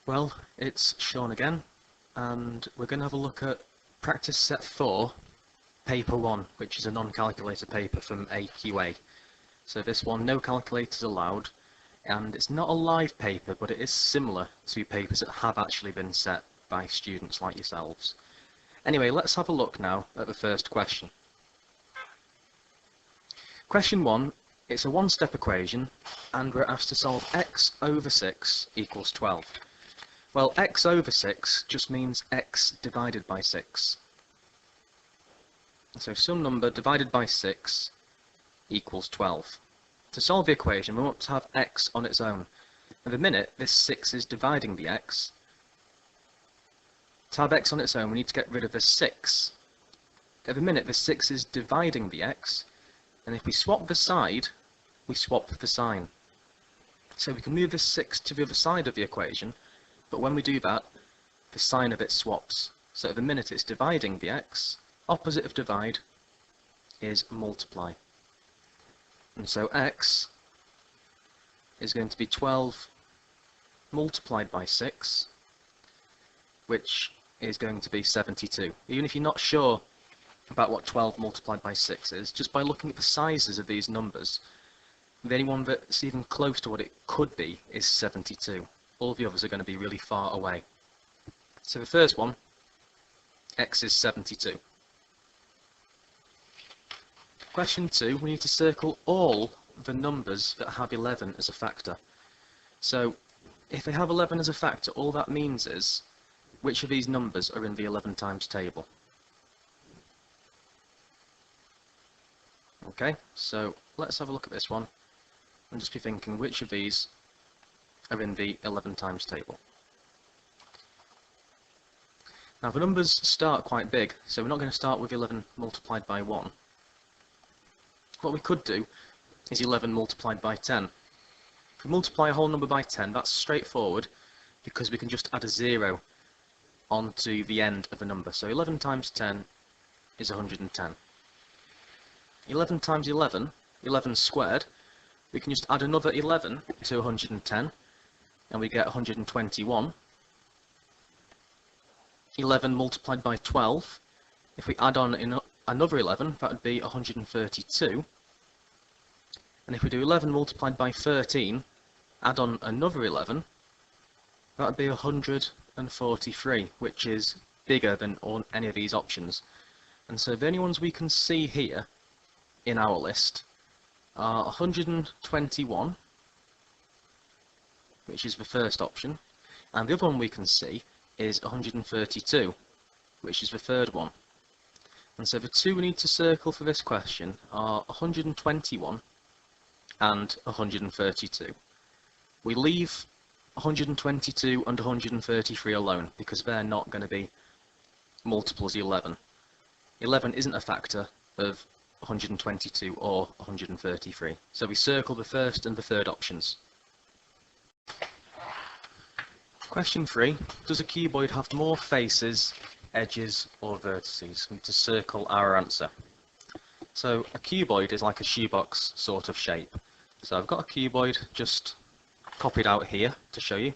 Well, it's Sean again, and we're going to have a look at practice set 4, paper 1, which is a non-calculator paper from AQA. So this one, no calculators allowed, and it's not a live paper, but it is similar to papers that have actually been set by students like yourselves. Anyway, let's have a look now at the first question. Question 1, it's a one-step equation, and we're asked to solve x over 6 equals 12. Well, x over 6 just means x divided by 6. So some number divided by 6 equals 12. To solve the equation, we want to have x on its own. At the minute, this 6 is dividing the x. To have x on its own, we need to get rid of the 6. At the minute, the 6 is dividing the x, and if we swap the side, we swap the sign. So we can move this 6 to the other side of the equation, but when we do that, the sign of it swaps. So at the minute it's dividing the x, opposite of divide is multiply. And so x is going to be 12 multiplied by 6, which is going to be 72. Even if you're not sure about what 12 multiplied by 6 is, just by looking at the sizes of these numbers, the only one that's even close to what it could be is 72. All the others are going to be really far away. So the first one, x is 72. Question 2, we need to circle all the numbers that have 11 as a factor. So if they have 11 as a factor, all that means is which of these numbers are in the 11 times table. Okay, so let's have a look at this one and just be thinking which of these are in the 11 times table. Now the numbers start quite big, so we're not going to start with 11 multiplied by 1. What we could do is 11 multiplied by 10. If we multiply a whole number by 10, that's straightforward because we can just add a 0 onto the end of a number. So 11 times 10 is 110. 11 times 11, 11 squared, we can just add another 11 to 110, and we get 121. 11 multiplied by 12, if we add on another 11, that would be 132. And if we do 11 multiplied by 13, add on another 11, that would be 143, which is bigger than any of these options. And so the only ones we can see here in our list are 121, which is the first option, and the other one we can see is 132, which is the third one. And so the two we need to circle for this question are 121 and 132. We leave 122 and 133 alone because they're not going to be multiples of 11. 11 isn't a factor of 122 or 133. So we circle the first and the third options. Question 3. Does a cuboid have more faces, edges or vertices? We need to circle our answer. So a cuboid is like a shoebox sort of shape. So I've got a cuboid just copied out here to show you.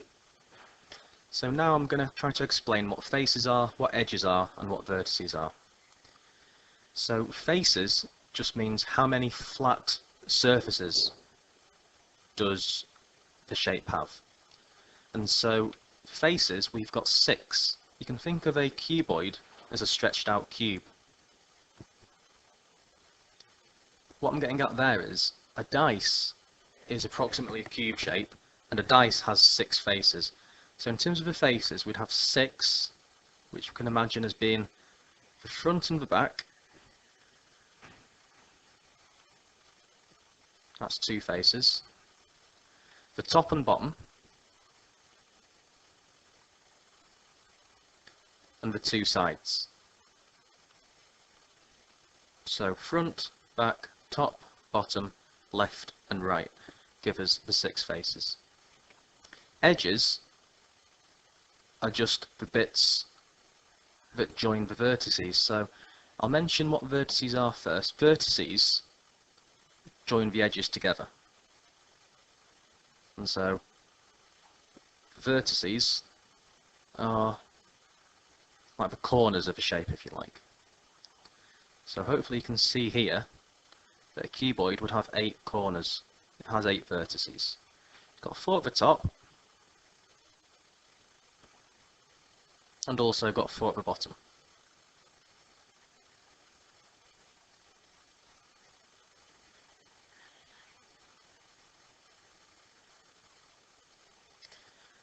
So now I'm going to try to explain what faces are, what edges are and what vertices are. So faces just means how many flat surfaces does the shape have. And so faces, we've got 6. You can think of a cuboid as a stretched out cube. What I'm getting at there is a dice is approximately a cube shape and a dice has 6 faces. So in terms of the faces, we'd have 6, which we can imagine as being the front and the back. That's 2 faces. The top and bottom. And the 2 sides. So front, back, top, bottom, left and right give us the 6 faces. Edges are just the bits that join the vertices. So I'll mention what vertices are first. Vertices join the edges together. And so vertices are like the corners of a shape, if you like. So hopefully you can see here that a cuboid would have 8 corners. It has 8 vertices. It's got 4 at the top, and also got 4 at the bottom.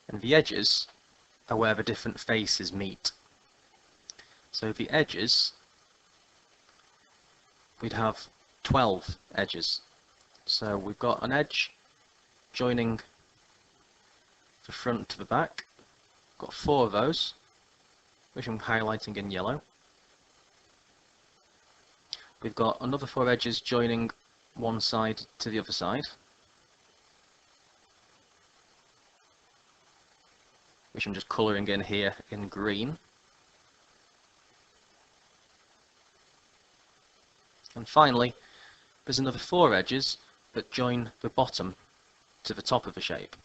And the edges are where the different faces meet. So the edges, we'd have 12 edges. So we've got an edge joining the front to the back. Got 4 of those, which I'm highlighting in yellow. We've got another 4 edges joining one side to the other side, which I'm just colouring in here in green. And finally, there's another 4 edges that join the bottom to the top of the shape.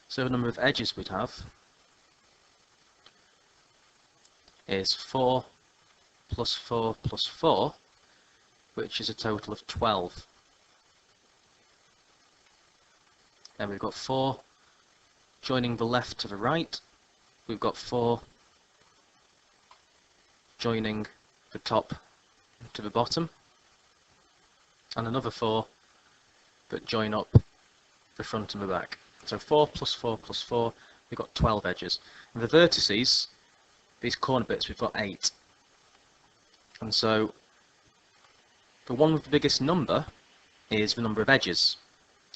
So the number of edges we'd have is 4 plus 4 plus 4, which is a total of 12. Then we've got 4 joining the left to the right. We've got 4 joining the top to the bottom, and another 4 that join up the front and the back. So 4 plus 4 plus 4, we've got 12 edges. And the vertices, these corner bits, we've got 8. And so the one with the biggest number is the number of edges.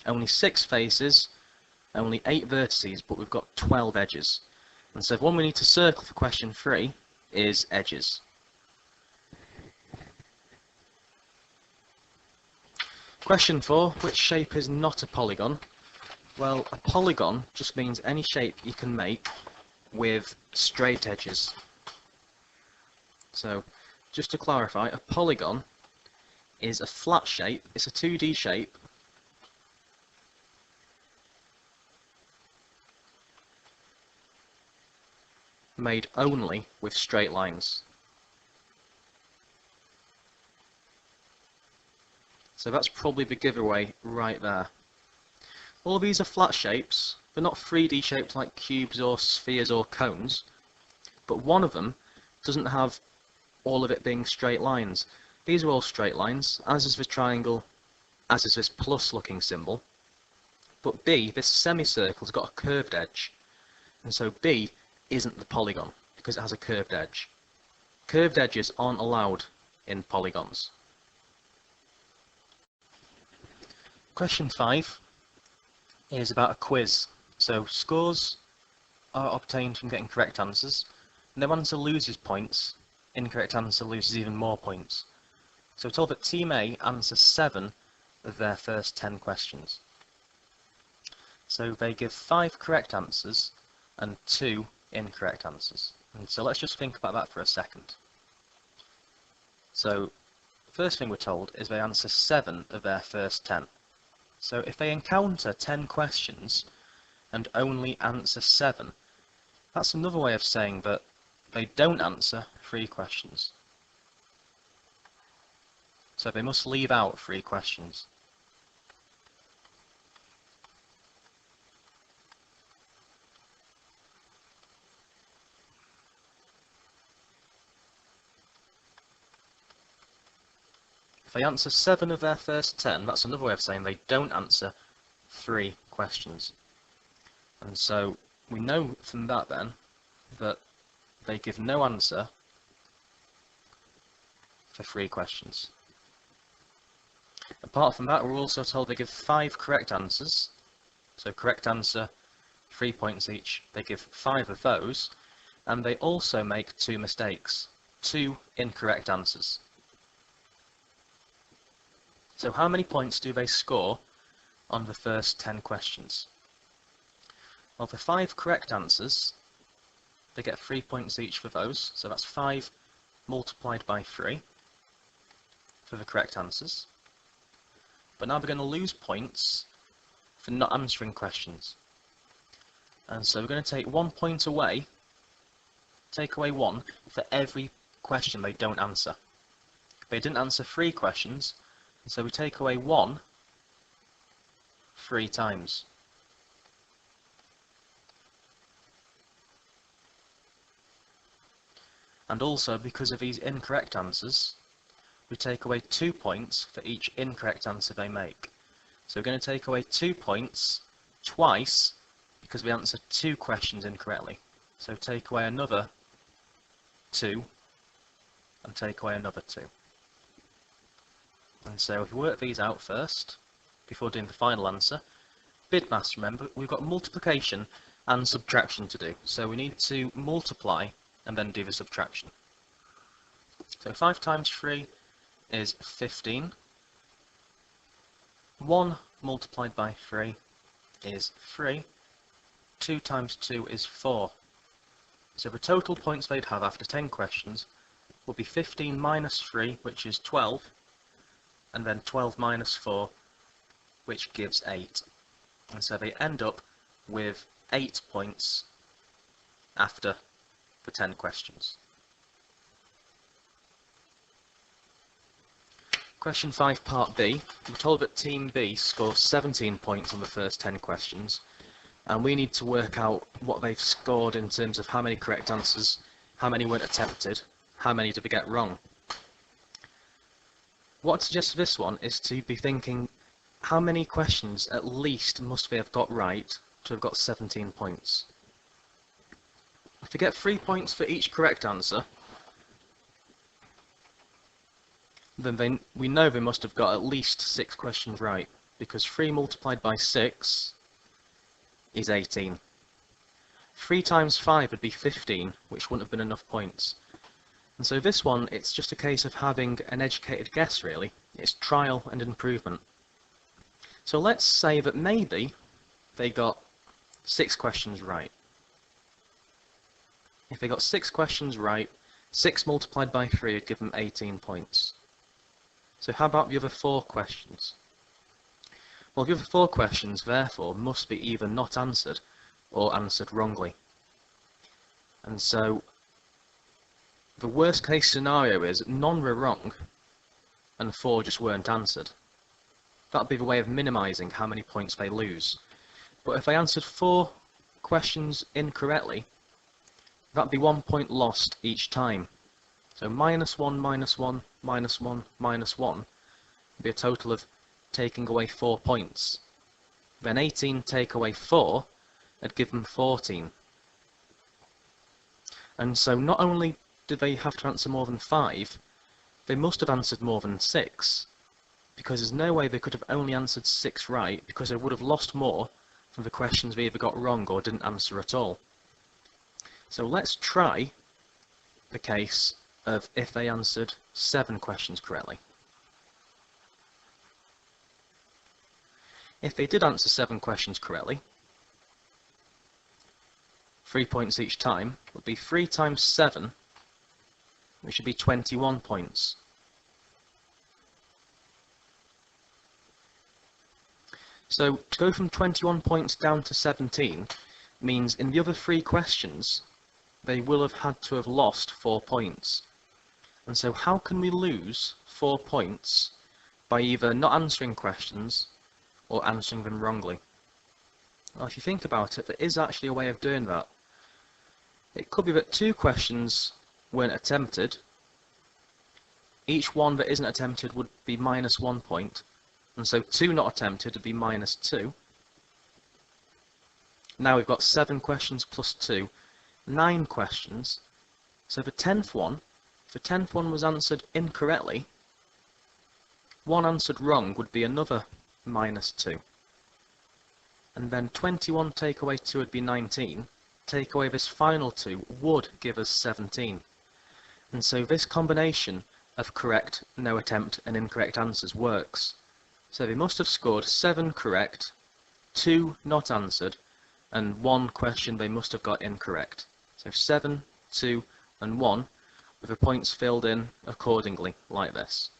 Only 6 faces, only 8 vertices, but we've got 12 edges. And so the one we need to circle for question 3 is edges. Question 4, which shape is not a polygon? Well, a polygon just means any shape you can make with straight edges. So, just to clarify, a polygon is a flat shape, it's a 2D shape made only with straight lines. So that's probably the giveaway right there. All these are flat shapes. They're not 3D shapes like cubes or spheres or cones, but one of them doesn't have all of it being straight lines. These are all straight lines, as is the triangle, as is this plus looking symbol. But B, this semicircle's got a curved edge, and so B isn't the polygon because it has a curved edge. Curved edges aren't allowed in polygons. Question 5 is about a quiz. So scores are obtained from getting correct answers. No answer loses points. Incorrect answer loses even more points. So we're told that Team A answers 7 of their first 10 questions. So they give 5 correct answers and 2 incorrect answers. And so let's just think about that for a second. So the first thing we're told is they answer 7 of their first 10. So if they encounter 10 questions and only answer 7, that's another way of saying that they don't answer 3 questions. So they must leave out 3 questions. If they answer 7 of their first 10, that's another way of saying they don't answer 3 questions. And so we know from that then that they give no answer for 3 questions. Apart from that, we're also told they give 5 correct answers. So correct answer, 3 points each. They give 5 of those, and they also make 2 mistakes, 2 incorrect answers. So how many points do they score on the first 10 questions? Well, for 5 correct answers, they get 3 points each for those, so that's 5 multiplied by 3 for the correct answers. But now we're going to lose points for not answering questions. And so we're going to take 1 point away, take away 1 for every question they don't answer. They didn't answer 3 questions, and so we take away 1 3 times. And also, because of these incorrect answers, we take away 2 points for each incorrect answer they make. So we're going to take away 2 points twice because we answered 2 questions incorrectly. So take away another 2 and take away another 2. And so if we work these out first, before doing the final answer, bid maths, remember, we've got multiplication and subtraction to do. So we need to multiply and then do the subtraction. So 5 times 3 is 15. 1 multiplied by 3 is 3. 2 times 2 is 4. So the total points they'd have after 10 questions will be 15 minus 3, which is 12, and then 12 minus 4, which gives 8. And so they end up with 8 points after the 10 questions. Question 5, part B. We're told that Team B scores 17 points on the first 10 questions, and we need to work out what they've scored in terms of how many correct answers, how many weren't attempted, how many did they get wrong. What I suggest for this one is to be thinking, how many questions at least must they have got right to have got 17 points? If they get 3 points for each correct answer, then we know they must have got at least 6 questions right, because 3 multiplied by 6 is 18. 3 times 5 would be 15, which wouldn't have been enough points. And so this one, it's just a case of having an educated guess, really. It's trial and improvement. So let's say that maybe they got 6 questions right. If they got 6 questions right, 6 multiplied by 3 would give them 18 points. So how about the other 4 questions? Well, the other 4 questions, therefore, must be either not answered or answered wrongly. And so the worst case scenario is none were wrong and 4 just weren't answered. That would be the way of minimising how many points they lose. But if they answered 4 questions incorrectly, that would be 1 point lost each time. So minus 1, minus 1, minus 1, minus 1 would be a total of taking away 4 points. Then 18 take away 4 would give them 14. And so not only did they have to answer more than 5, they must have answered more than 6, because there's no way they could have only answered 6 right, because they would have lost more from the questions they either got wrong or didn't answer at all. So let's try the case of if they answered 7 questions correctly. If they did answer 7 questions correctly, 3 points each time would be 3 times 7, which should be 21 points. So to go from 21 points down to 17 means in the other 3 questions they will have had to have lost 4 points. And so how can we lose 4 points by either not answering questions or answering them wrongly? Well, if you think about it, there is actually a way of doing that. It could be that 2 questions weren't attempted. Each one that isn't attempted would be minus 1 point, and so 2 not attempted would be minus 2. Now we've got 7 questions plus 2, 9 questions. So the 10th one, if the 10th one was answered incorrectly, 1 answered wrong would be another minus 2. And then 21 take away 2 would be 19. Take away this final 2 would give us 17. And so this combination of correct, no attempt, and incorrect answers works. So they must have scored 7 correct, 2 not answered, and 1 question they must have got incorrect. So 7, 2, and 1 with the points filled in accordingly, like this.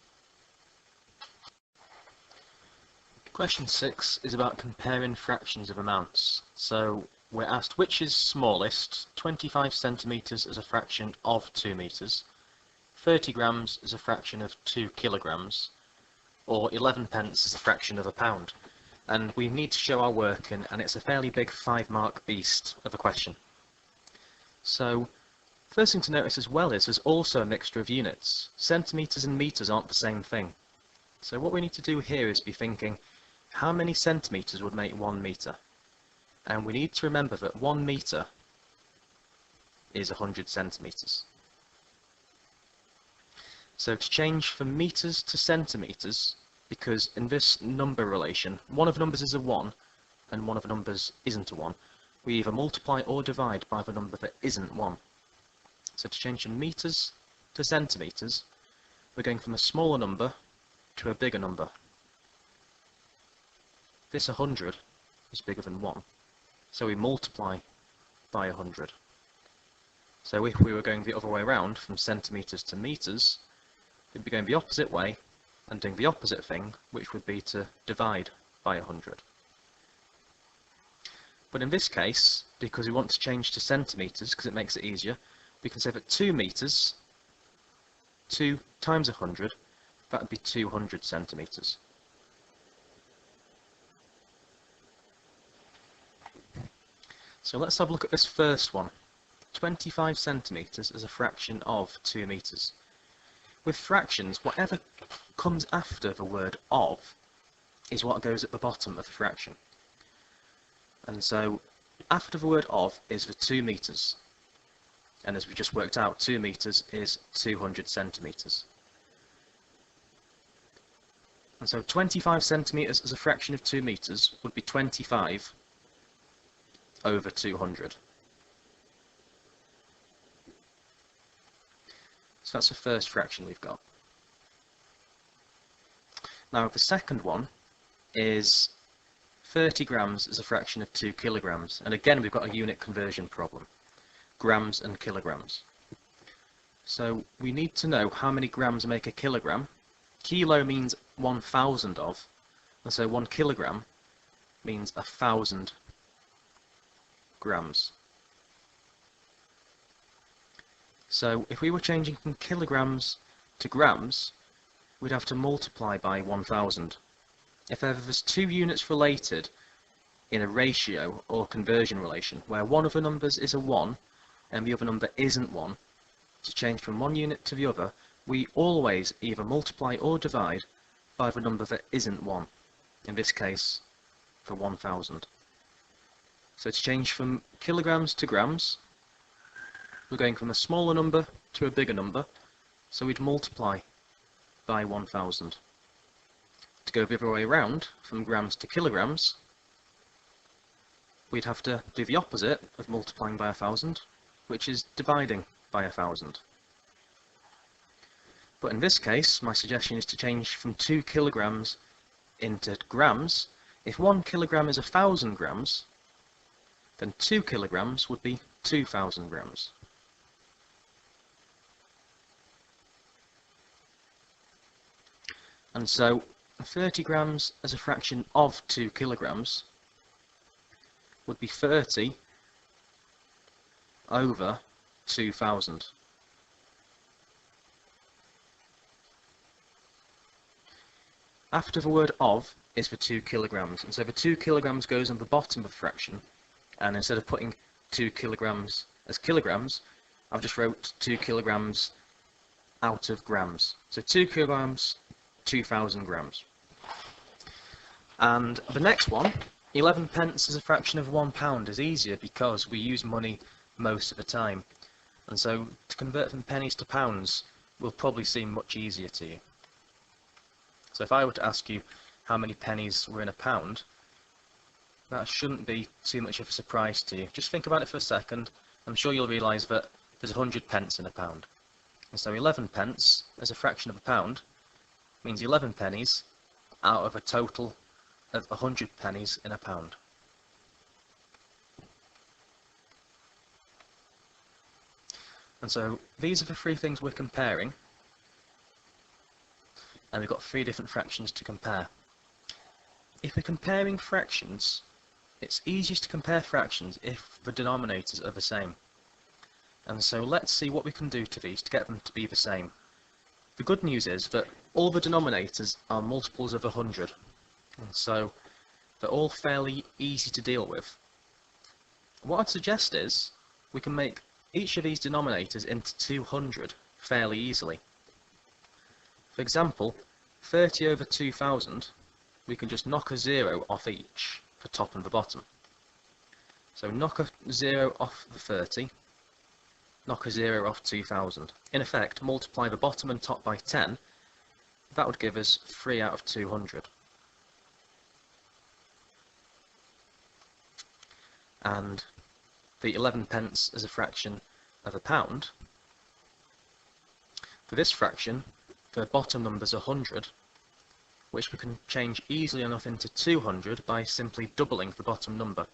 Question 6 is about comparing fractions of amounts. So we're asked which is smallest, 25 centimetres as a fraction of 2 metres, 30 grams as a fraction of 2 kilograms, or 11 pence as a fraction of a pound. And we need to show our work, and it's a fairly big 5-mark beast of a question. So first thing to notice as well is there's also a mixture of units. Centimetres and metres aren't the same thing. So what we need to do here is be thinking, how many centimetres would make 1 metre? And we need to remember that 1 metre is 100 centimetres. So to change from metres to centimetres, because in this number relation, one of the numbers is a 1 and one of the numbers isn't a 1, we either multiply or divide by the number that isn't 1. So to change from metres to centimetres, we're going from a smaller number to a bigger number. This 100 is bigger than 1, so we multiply by 100. So if we were going the other way around, from centimetres to metres, we'd be going the opposite way and doing the opposite thing, which would be to divide by 100. But in this case, because we want to change to centimetres, because it makes it easier, we can say that 2 metres, 2 times 100, that would be 200 centimetres. So let's have a look at this first one. 25 centimetres as a fraction of 2 metres. With fractions, whatever comes after the word of is what goes at the bottom of the fraction. And so after the word of is the 2 metres. And as we just worked out, 2 metres is 200 centimetres. And so 25 centimetres as a fraction of 2 metres would be 25 over 200. So that's the first fraction we've got. Now the second one is 30 grams as a fraction of 2 kilograms. And again, we've got a unit conversion problem. Grams and kilograms. So we need to know how many grams make a kilogram. Kilo means 1,000 of, and so 1 kilogram means 1,000 grams. So if we were changing from kilograms to grams, we'd have to multiply by 1,000. If ever there's 2 units related in a ratio or conversion relation, where one of the numbers is a 1 and the other number isn't 1, to change from one unit to the other, we always either multiply or divide by the number that isn't 1, in this case for 1,000. So to change from kilograms to grams, we're going from a smaller number to a bigger number, so we'd multiply by 1,000. To go the other way around, from grams to kilograms, we'd have to do the opposite of multiplying by 1,000, which is dividing by 1,000. But in this case, my suggestion is to change from 2 kilograms into grams. If 1 kilogram is 1,000 grams, then 2 kilograms would be 2,000 grams. And so 30 grams as a fraction of 2 kilograms would be 30 over 2,000. After the word of is the 2 kilograms, and so the 2 kilograms goes on the bottom of the fraction, and instead of putting 2 kilograms as kilograms, I've just wrote 2 kilograms out of grams. So 2 kilograms, 2,000 grams. And the next one, 11 pence as a fraction of £1 is easier because we use money most of the time. And so to convert from pennies to pounds will probably seem much easier to you. So if I were to ask you how many pennies were in a pound, that shouldn't be too much of a surprise to you. Just think about it for a second. I'm sure you'll realise that there's 100 pence in a pound. And so 11 pence as a fraction of a pound means 11 pennies out of a total of 100 pennies in a pound. And so these are the three things we're comparing, and we've got three different fractions to compare. If we're comparing fractions, it's easiest to compare fractions if the denominators are the same. And so let's see what we can do to these to get them to be the same. The good news is that all the denominators are multiples of 100, and so they're all fairly easy to deal with. What I'd suggest is we can make each of these denominators into 200 fairly easily. For example, 30 over 2000, we can just knock a 0 off each, the top and the bottom. So knock a 0 off the 30, knock a 0 off 2000. In effect, multiply the bottom and top by 10, that would give us 3 out of 200. And the 11 pence as a fraction of a pound. For this fraction, the bottom number's 100, which we can change easily enough into 200 by simply doubling the bottom number.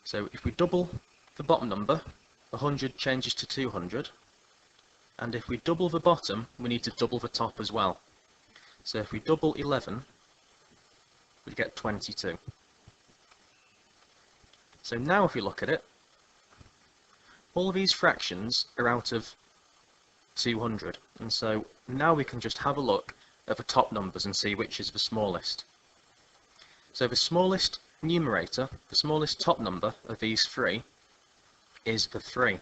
So if we double the bottom number, 100 changes to 200, and if we double the bottom, we need to double the top as well. So if we double 11, we get 22. So now if we look at it, all of these fractions are out of 200, and so now we can just have a look at the top numbers and see which is the smallest. So the smallest numerator, the smallest top number of these three, is the 3.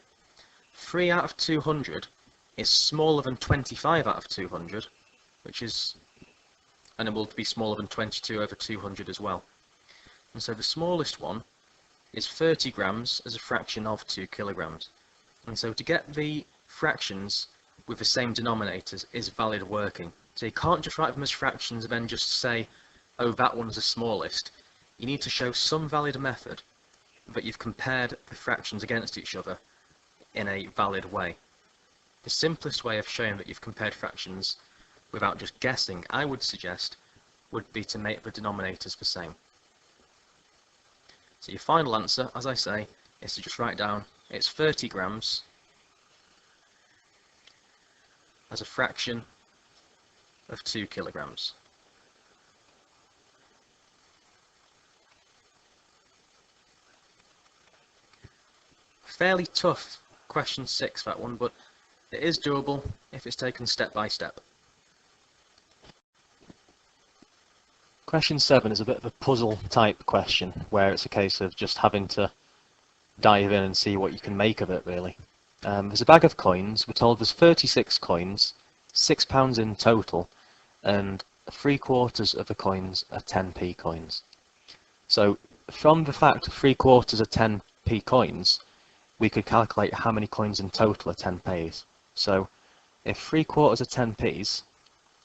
3 out of 200 is smaller than 25 out of 200, and it will be smaller than 22 over 200 as well. And so the smallest one is 30 grams as a fraction of 2 kilograms. And so to get the fractions with the same denominators is valid working. So you can't just write them as fractions and then just say, oh, that one's the smallest. You need to show some valid method that you've compared the fractions against each other in a valid way. The simplest way of showing that you've compared fractions without just guessing, I would suggest, would be to make the denominators the same. So your final answer, as I say, is to just write down it's 30 grams as a fraction of 2 kilograms. Fairly tough question 6, that one, but it is doable if it's taken step by step. Question 7 is a bit of a puzzle type question, where it's a case of just having to dive in and see what you can make of it, really. There's a bag of coins. We're told there's 36 coins, £6 in total, and 3/4 of the coins are 10p coins. So from the fact 3/4 are 10p coins, we could calculate how many coins in total are 10p's. So if 3/4 are 10p's,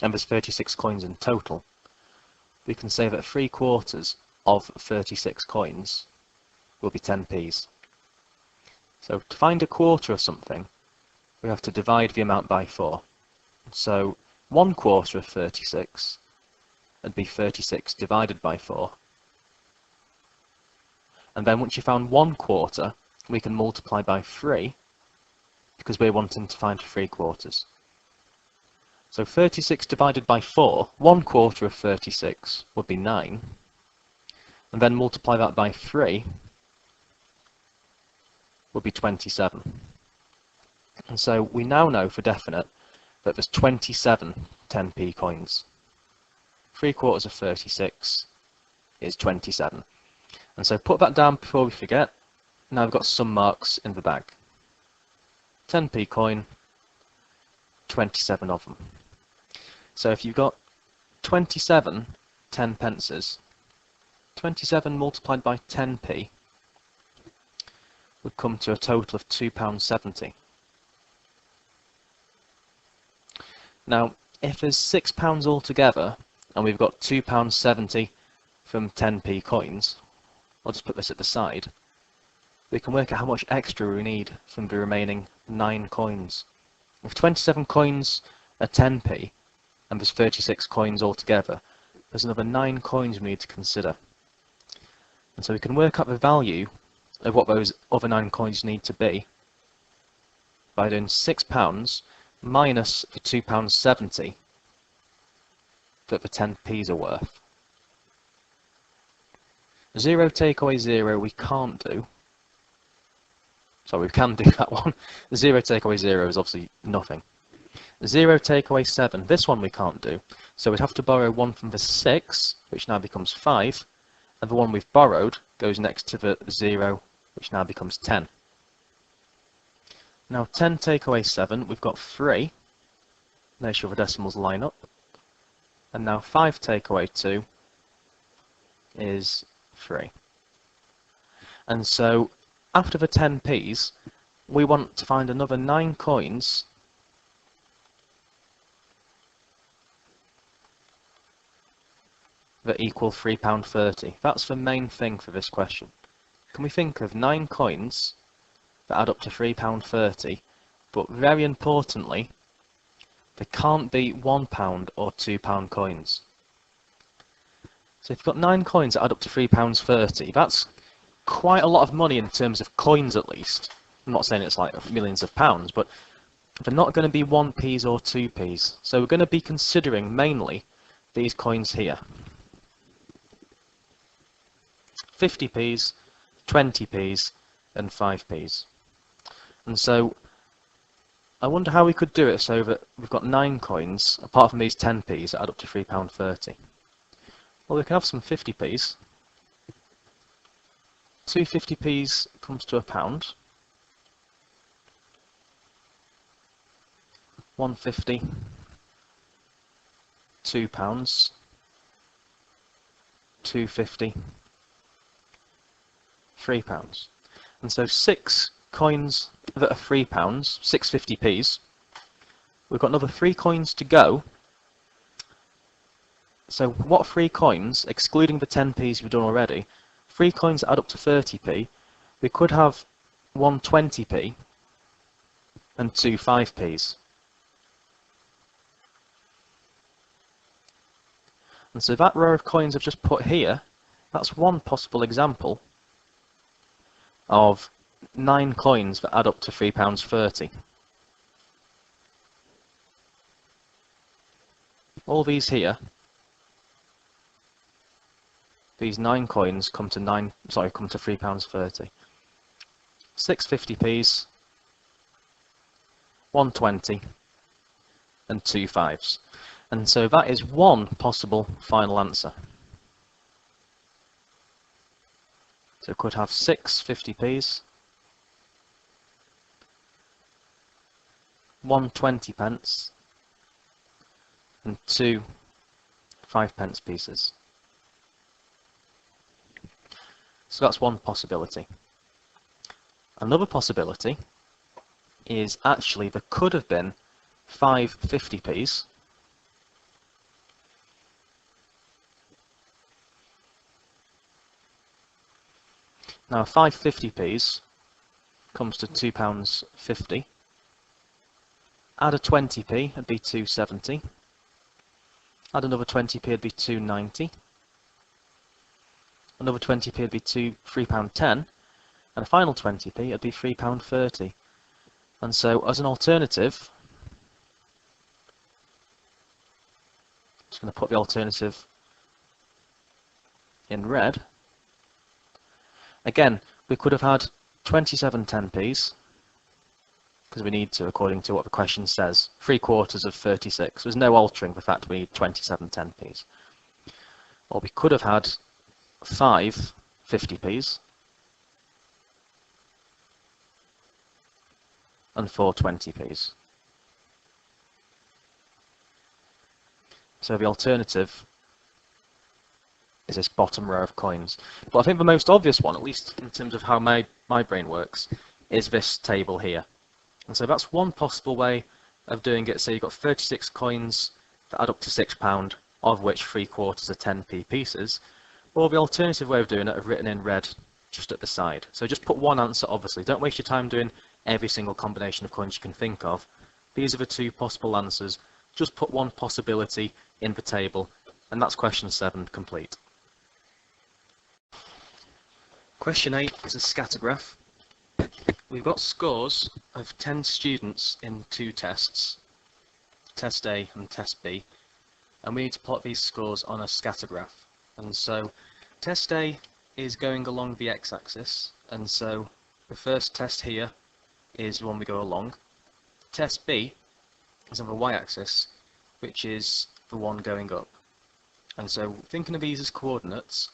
and there's 36 coins in total, we can say that 3/4 of 36 coins will be 10p's. So to find a quarter of something, we have to divide the amount by 4. So 1/4 of 36 would be 36 divided by 4. And then once you found 1/4, we can multiply by 3, because we're wanting to find 3/4. So 36 divided by 4, 1/4 of 36 would be 9, and then multiply that by 3 would be 27. And so we now know for definite that there's 27 10p coins. 3/4 of 36 is 27. And so put that down before we forget. Now we've got some marks in the bag. 10p coin, 27 of them. So if you've got 27 10 pences, 27 multiplied by 10p would come to a total of £2.70. Now, if there's £6 altogether, and we've got £2.70 from 10p coins, I'll just put this at the side, we can work out how much extra we need from the remaining 9 coins. If 27 coins are 10p, and there's 36 coins altogether, there's another 9 coins we need to consider. And so we can work out the value of what those other 9 coins need to be by doing £6 minus the £2.70 that the 10p's are worth. 0 take away 0 we can't do. Sorry, we can do that one. 0 take away 0 is obviously nothing. 0 take away 7, this one we can't do. So we'd have to borrow 1 from the 6, which now becomes 5, and the one we've borrowed goes next to the 0, which now becomes 10. Now 10 take away 7, we've got 3. Make sure the decimals line up. And now 5 take away 2 is 3. And so after the 10p's, we want to find another 9 coins that equal £3.30. That's the main thing for this question. Can we think of 9 coins that add up to £3.30, but very importantly, they can't be £1 or £2 coins. So if you've got 9 coins that add up to £3.30, that's quite a lot of money in terms of coins at least. I'm not saying it's like millions of pounds, but they're not going to be 1p's or 2p's. So we're going to be considering mainly these coins here. 50p's, 20p's and 5p's. And so I wonder how we could do it so that we've got 9 coins, apart from these 10p's that add up to £3.30. Well, we can have some 50p's. 2 50p's comes to £1. 150, £2, 250, £3. And so 6 coins that are £3, 6 50p's. We've got another 3 coins to go. So what 3 coins, excluding the 10p's we've done already, 3 coins that add up to 30p, we could have 1 20p and 2 5p's. And so that row of coins I've just put here, that's one possible example of 9 coins that add up to £3.30. All these here, these 9 coins come to £3.30. 6 50p's, 1 20, and 2 5s. And so that is one possible final answer. So we could have 6 50p's, 1 20p, and 2 5p pieces. So that's one possibility. Another possibility is actually there could have been 5 50p's, now 5 50p's comes to £2.50. Add a 20p, it'd be £2.70. Add another 20p, it'd be £2.90. Another 20p would be £3.10, and a final 20p would be £3.30. And so, as an alternative, I'm just going to put the alternative in red. Again, we could have had 27 10p's, because we need to, according to what the question says, 3/4 of 36. There's no altering the fact we need 27 10p's. Or we could have had 5 50p's and 4 20p's. So the alternative is this bottom row of coins. But I think the most obvious one, at least in terms of how my brain works, is this table here. And so that's one possible way of doing it. So you've got 36 coins that add up to £6, of which 3/4 are 10p pieces. Or the alternative way of doing it, I've written in red just at the side. So just put one answer, obviously. Don't waste your time doing every single combination of coins you can think of. These are the 2 possible answers. Just put one possibility in the table, and that's question 7 complete. Question 8 is a scatter graph. we've got scores of 10 students in two tests, Test A and Test B, and we need to plot these scores on a scatter graph. And so Test A is going along the x-axis, and so the first test here is the one we go along. Test B is on the y-axis, which is the one going up. And so thinking of these as coordinates,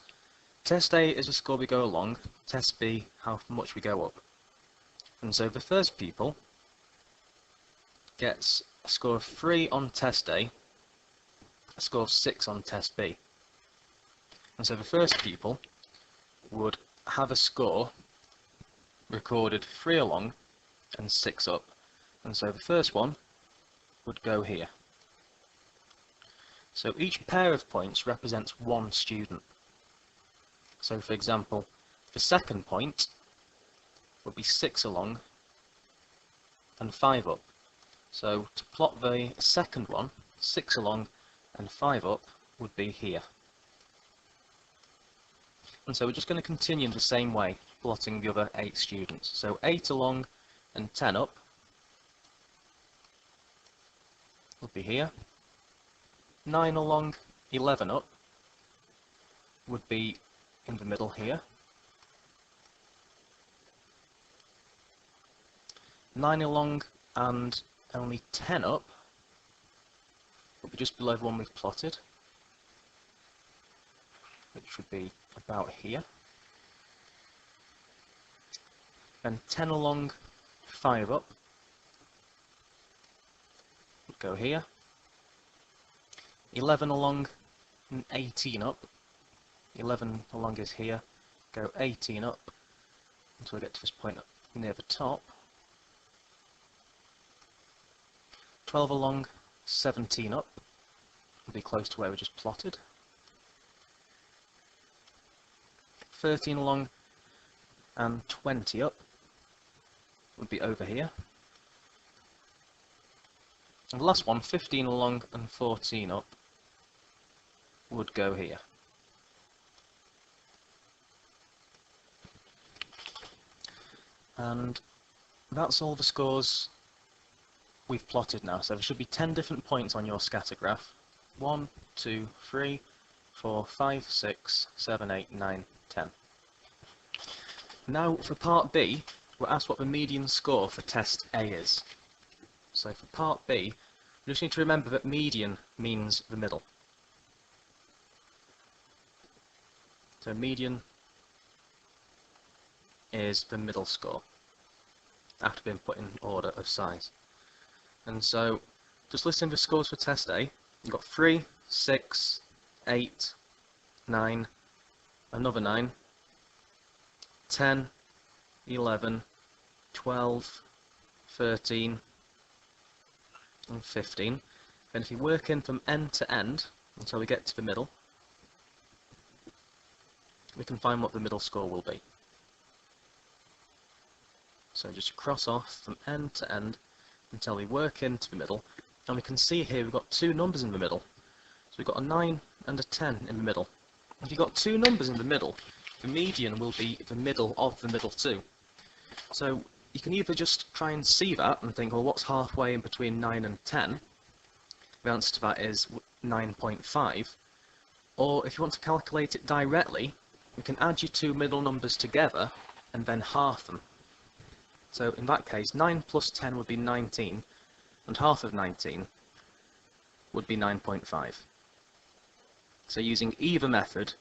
Test A is the score we go along, Test B how much we go up. And so the first pupil gets a score of 3 on Test A, a score of 6 on Test B. And so the first pupil would have a score recorded 3 along and 6 up. And so the first one would go here. So each pair of points represents one student. So for example, the second point would be 6 along and 5 up. So to plot the second one, 6 along and 5 up would be here. And so we're just going to continue in the same way, plotting the other 8 students. So 8 along and 10 up would be here. 9 along, 11 up would be in the middle here. 9 along and only 10 up would be just below the one we've plotted, which would be about here. And 10 along, 5 up would go here. 11 along and 18 up. 11 along is here. Go 18 up until we get to this point up near the top. 12 along, 17 up will be close to where we just plotted. 13 along and 20 up would be over here. And the last one, 15 along and 14 up, would go here. And that's all the scores we've plotted now. So there should be 10 different points on your scatter graph. 1, 2, 3, 4, 5, 6, 7, 8, 9, 10. Now for part B, we're asked what the median score for test A is. So for part B, we just need to remember that median means the middle. So median is the middle score, after being put in order of size. And so, just listing the scores for test A, you've got 3, 6, 8, 9, another 9, 10, 11, 12, 13, and 15. And if you work in from end to end until we get to the middle, we can find what the middle score will be. So just cross off from end to end until we work into the middle, and we can see here we've got 2 numbers in the middle. So we've got a 9 and a 10 in the middle. If you've got 2 numbers in the middle, the median will be the middle of the middle 2. So you can either just try and see that and think, well, what's halfway in between 9 and 10? The answer to that is 9.5. Or if you want to calculate it directly, you can add your 2 middle numbers together and then half them. So in that case, 9 plus 10 would be 19, and half of 19 would be 9.5. So using either method,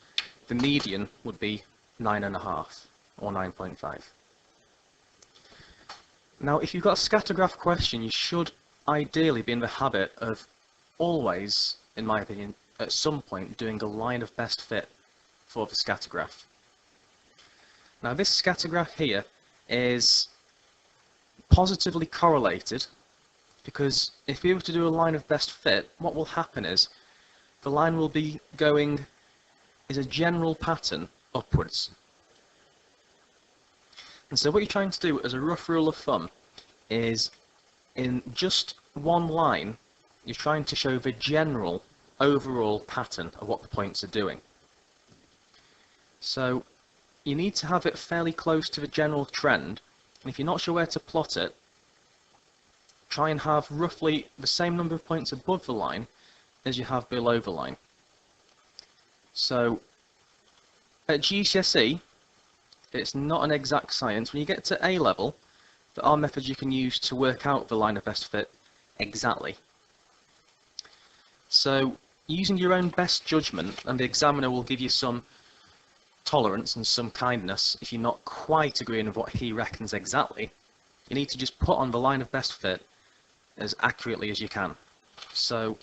the median would be 9.5, or 9.5. Now, if you've got a scatter graph question, you should ideally be in the habit of always, in my opinion, at some point doing a line of best fit for the scatter graph. Now, this scatter graph here is positively correlated, because if we were to do a line of best fit, what will happen is the line will be going is a general pattern upwards. And so what you're trying to do as a rough rule of thumb is in just one line you're trying to show the general overall pattern of what the points are doing. So you need to have it fairly close to the general trend And if you're not sure where to plot it, try and have roughly the same number of points above the line as you have below the line. So at GCSE, it's not an exact science. When you get to A level, there are methods you can use to work out the line of best fit exactly. So using your own best judgment, and the examiner will give you some tolerance and some kindness if you're not quite agreeing with what he reckons exactly, you need to just put on the line of best fit as accurately as you can. So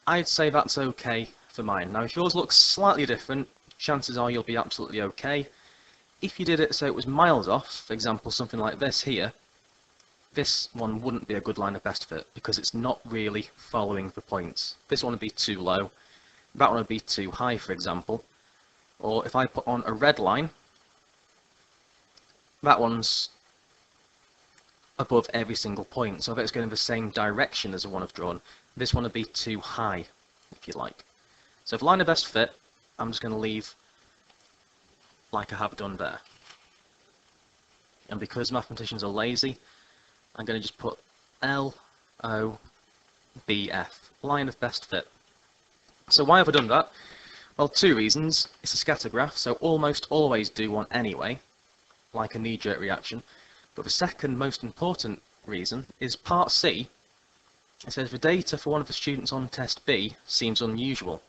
I'd say that's okay for mine. Now if yours looks slightly different, chances are you'll be absolutely okay. If you did it so it was miles off, for example something like this here, this one wouldn't be a good line of best fit because it's not really following the points. This one would be too low, that one would be too high, for example. Or if I put on a red line, that one's above every single point, so if it's going in the same direction as the one I've drawn, this one would be too high, if you like. So for line of best fit, I'm just going to leave like I have done there. And because mathematicians are lazy, I'm going to just put LOBF, line of best fit. So why have I done that? Well, two reasons. It's a scatter graph, so almost always do one anyway, like a knee-jerk reaction. But the second most important reason is part C. It says the data for one of the students on test B seems unusual.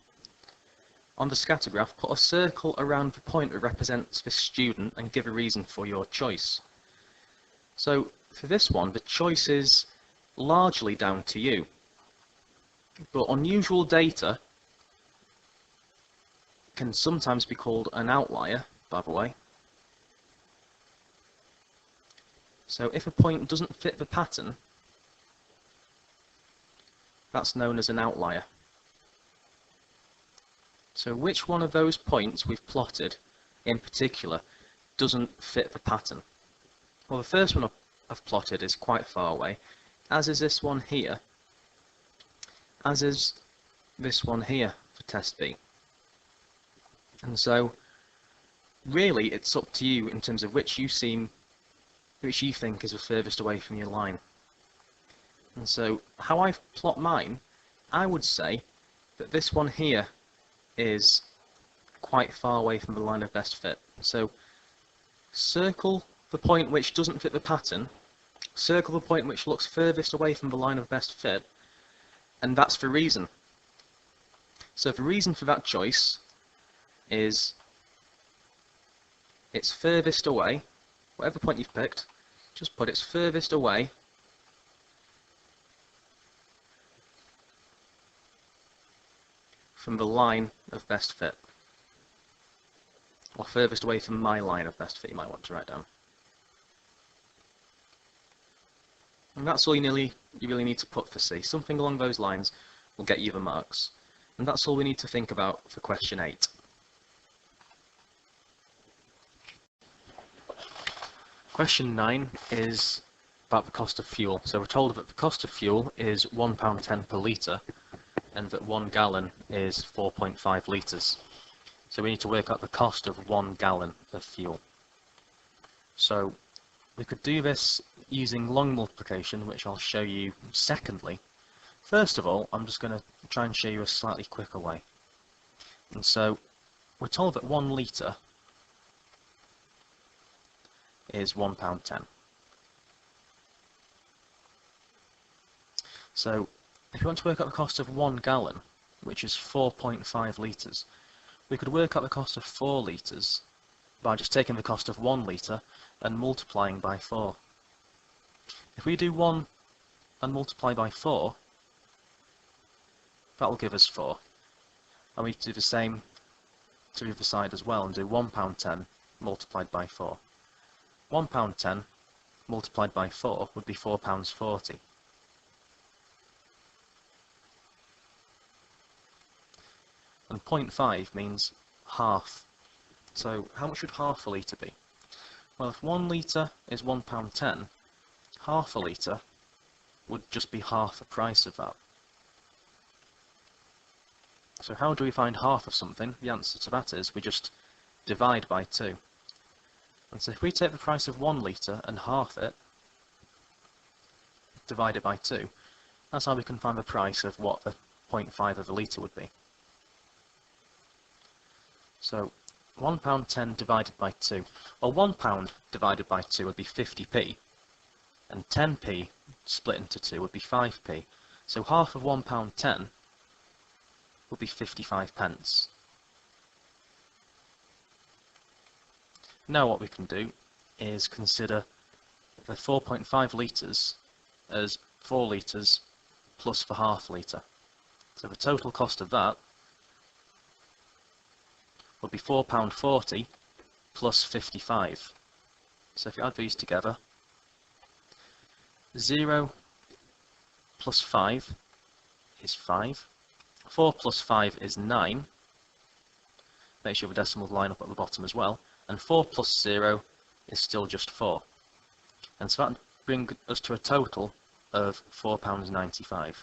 On the scatter graph, put a circle around the point that represents the student and give a reason for your choice. So for this one, the choice is largely down to you. But unusual data can sometimes be called an outlier, by the way. So if a point doesn't fit the pattern, that's known as an outlier. So which one of those points we've plotted in particular doesn't fit the pattern? Well, the first one I've plotted is quite far away, as is this one here, as is this one here for test B. And so really it's up to you in terms of which you think is the furthest away from your line. And so how I plot mine, I would say that this one here is quite far away from the line of best fit. So circle the point which doesn't fit the pattern, circle the point which looks furthest away from the line of best fit, and that's the reason. So the reason for that choice is it's furthest away, whatever point you've picked, just put it's furthest away from the line of best fit, or furthest away from my line of best fit, you might want to write down. And that's all you really need to put for C. Something along those lines will get you the marks. And that's all we need to think about for question 8. Question 9 is about the cost of fuel. So we're told that the cost of fuel is £1.10 per litre, and that 1 gallon is 4.5 litres. So we need to work out the cost of 1 gallon of fuel. So we could do this using long multiplication, which I'll show you secondly. First of all, I'm just going to try and show you a slightly quicker way. And so we're told that 1 litre is £1.10. So if you want to work out the cost of 1 gallon, which is 4.5 litres, we could work out the cost of 4 litres by just taking the cost of 1 litre and multiplying by 4. If we do 1 and multiply by 4, that will give us 4. And we do the same to the other side as well and do £1.10 multiplied by 4. £1.10 multiplied by 4 would be £4.40. And 0.5 means half. So how much would half a litre be? Well, if 1 litre is £1.10, half a litre would just be half the price of that. So how do we find half of something? The answer to that is we just divide by 2. And so if we take the price of 1 litre and half it, divided by 2, that's how we can find the price of what the 0.5 of a litre would be. So £1.10 divided by 2, well, £1 divided by 2 would be 50p, and 10p split into 2 would be 5p. So half of £1.10 would be 55 pence. Now what we can do is consider the 4.5 litres as 4 litres plus the half litre. So the total cost of that would be £4.40 plus 55. So if you add these together, 0 plus 5 is 5, 4 plus 5 is 9, make sure the decimals line up at the bottom as well, and 4 plus 0 is still just 4. And so that brings us to a total of £4.95.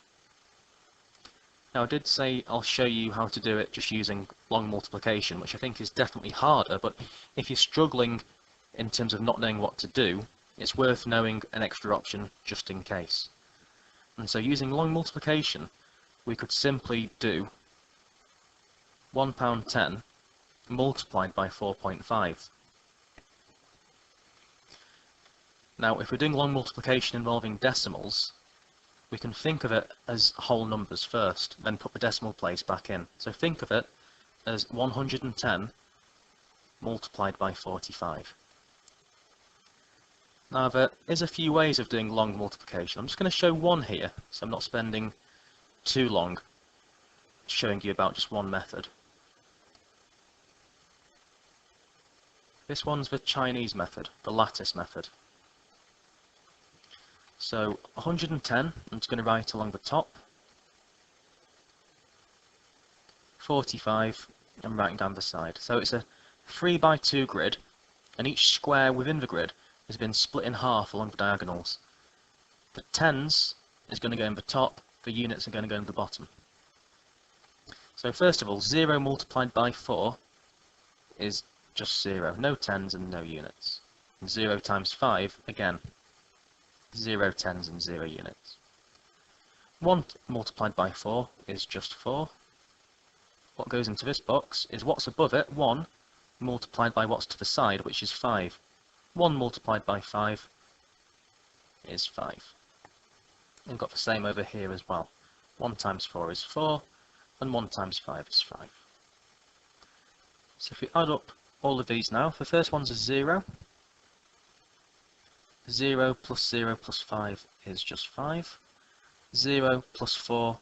Now I did say I'll show you how to do it just using long multiplication, which I think is definitely harder, but if you're struggling in terms of not knowing what to do, it's worth knowing an extra option just in case. And so using long multiplication, we could simply do £1.10 multiplied by 4.5. Now if we're doing long multiplication involving decimals, we can think of it as whole numbers first, then put the decimal place back in. So think of it as 110 multiplied by 45. Now there is a few ways of doing long multiplication. I'm just going to show one here, so I'm not spending too long showing you about just one method. This one's the Chinese method, the lattice method. So 110, I'm just going to write along the top. 45, I'm writing down the side. So it's a 3 by 2 grid, and each square within the grid has been split in half along the diagonals. The tens is going to go in the top, the units are going to go in the bottom. So first of all, 0 multiplied by 4 is just 0, no tens and no units. And 0 times 5, again, 0 tens and 0 units. 1 multiplied by 4 is just 4. What goes into this box is what's above it, 1, multiplied by what's to the side, which is 5. 1 multiplied by 5 is 5. We've got the same over here as well. 1 times 4 is 4, and 1 times 5 is 5. So if we add up all of these now, the first one's a 0. 0 plus 0 plus 5 is just 5. 0 plus 4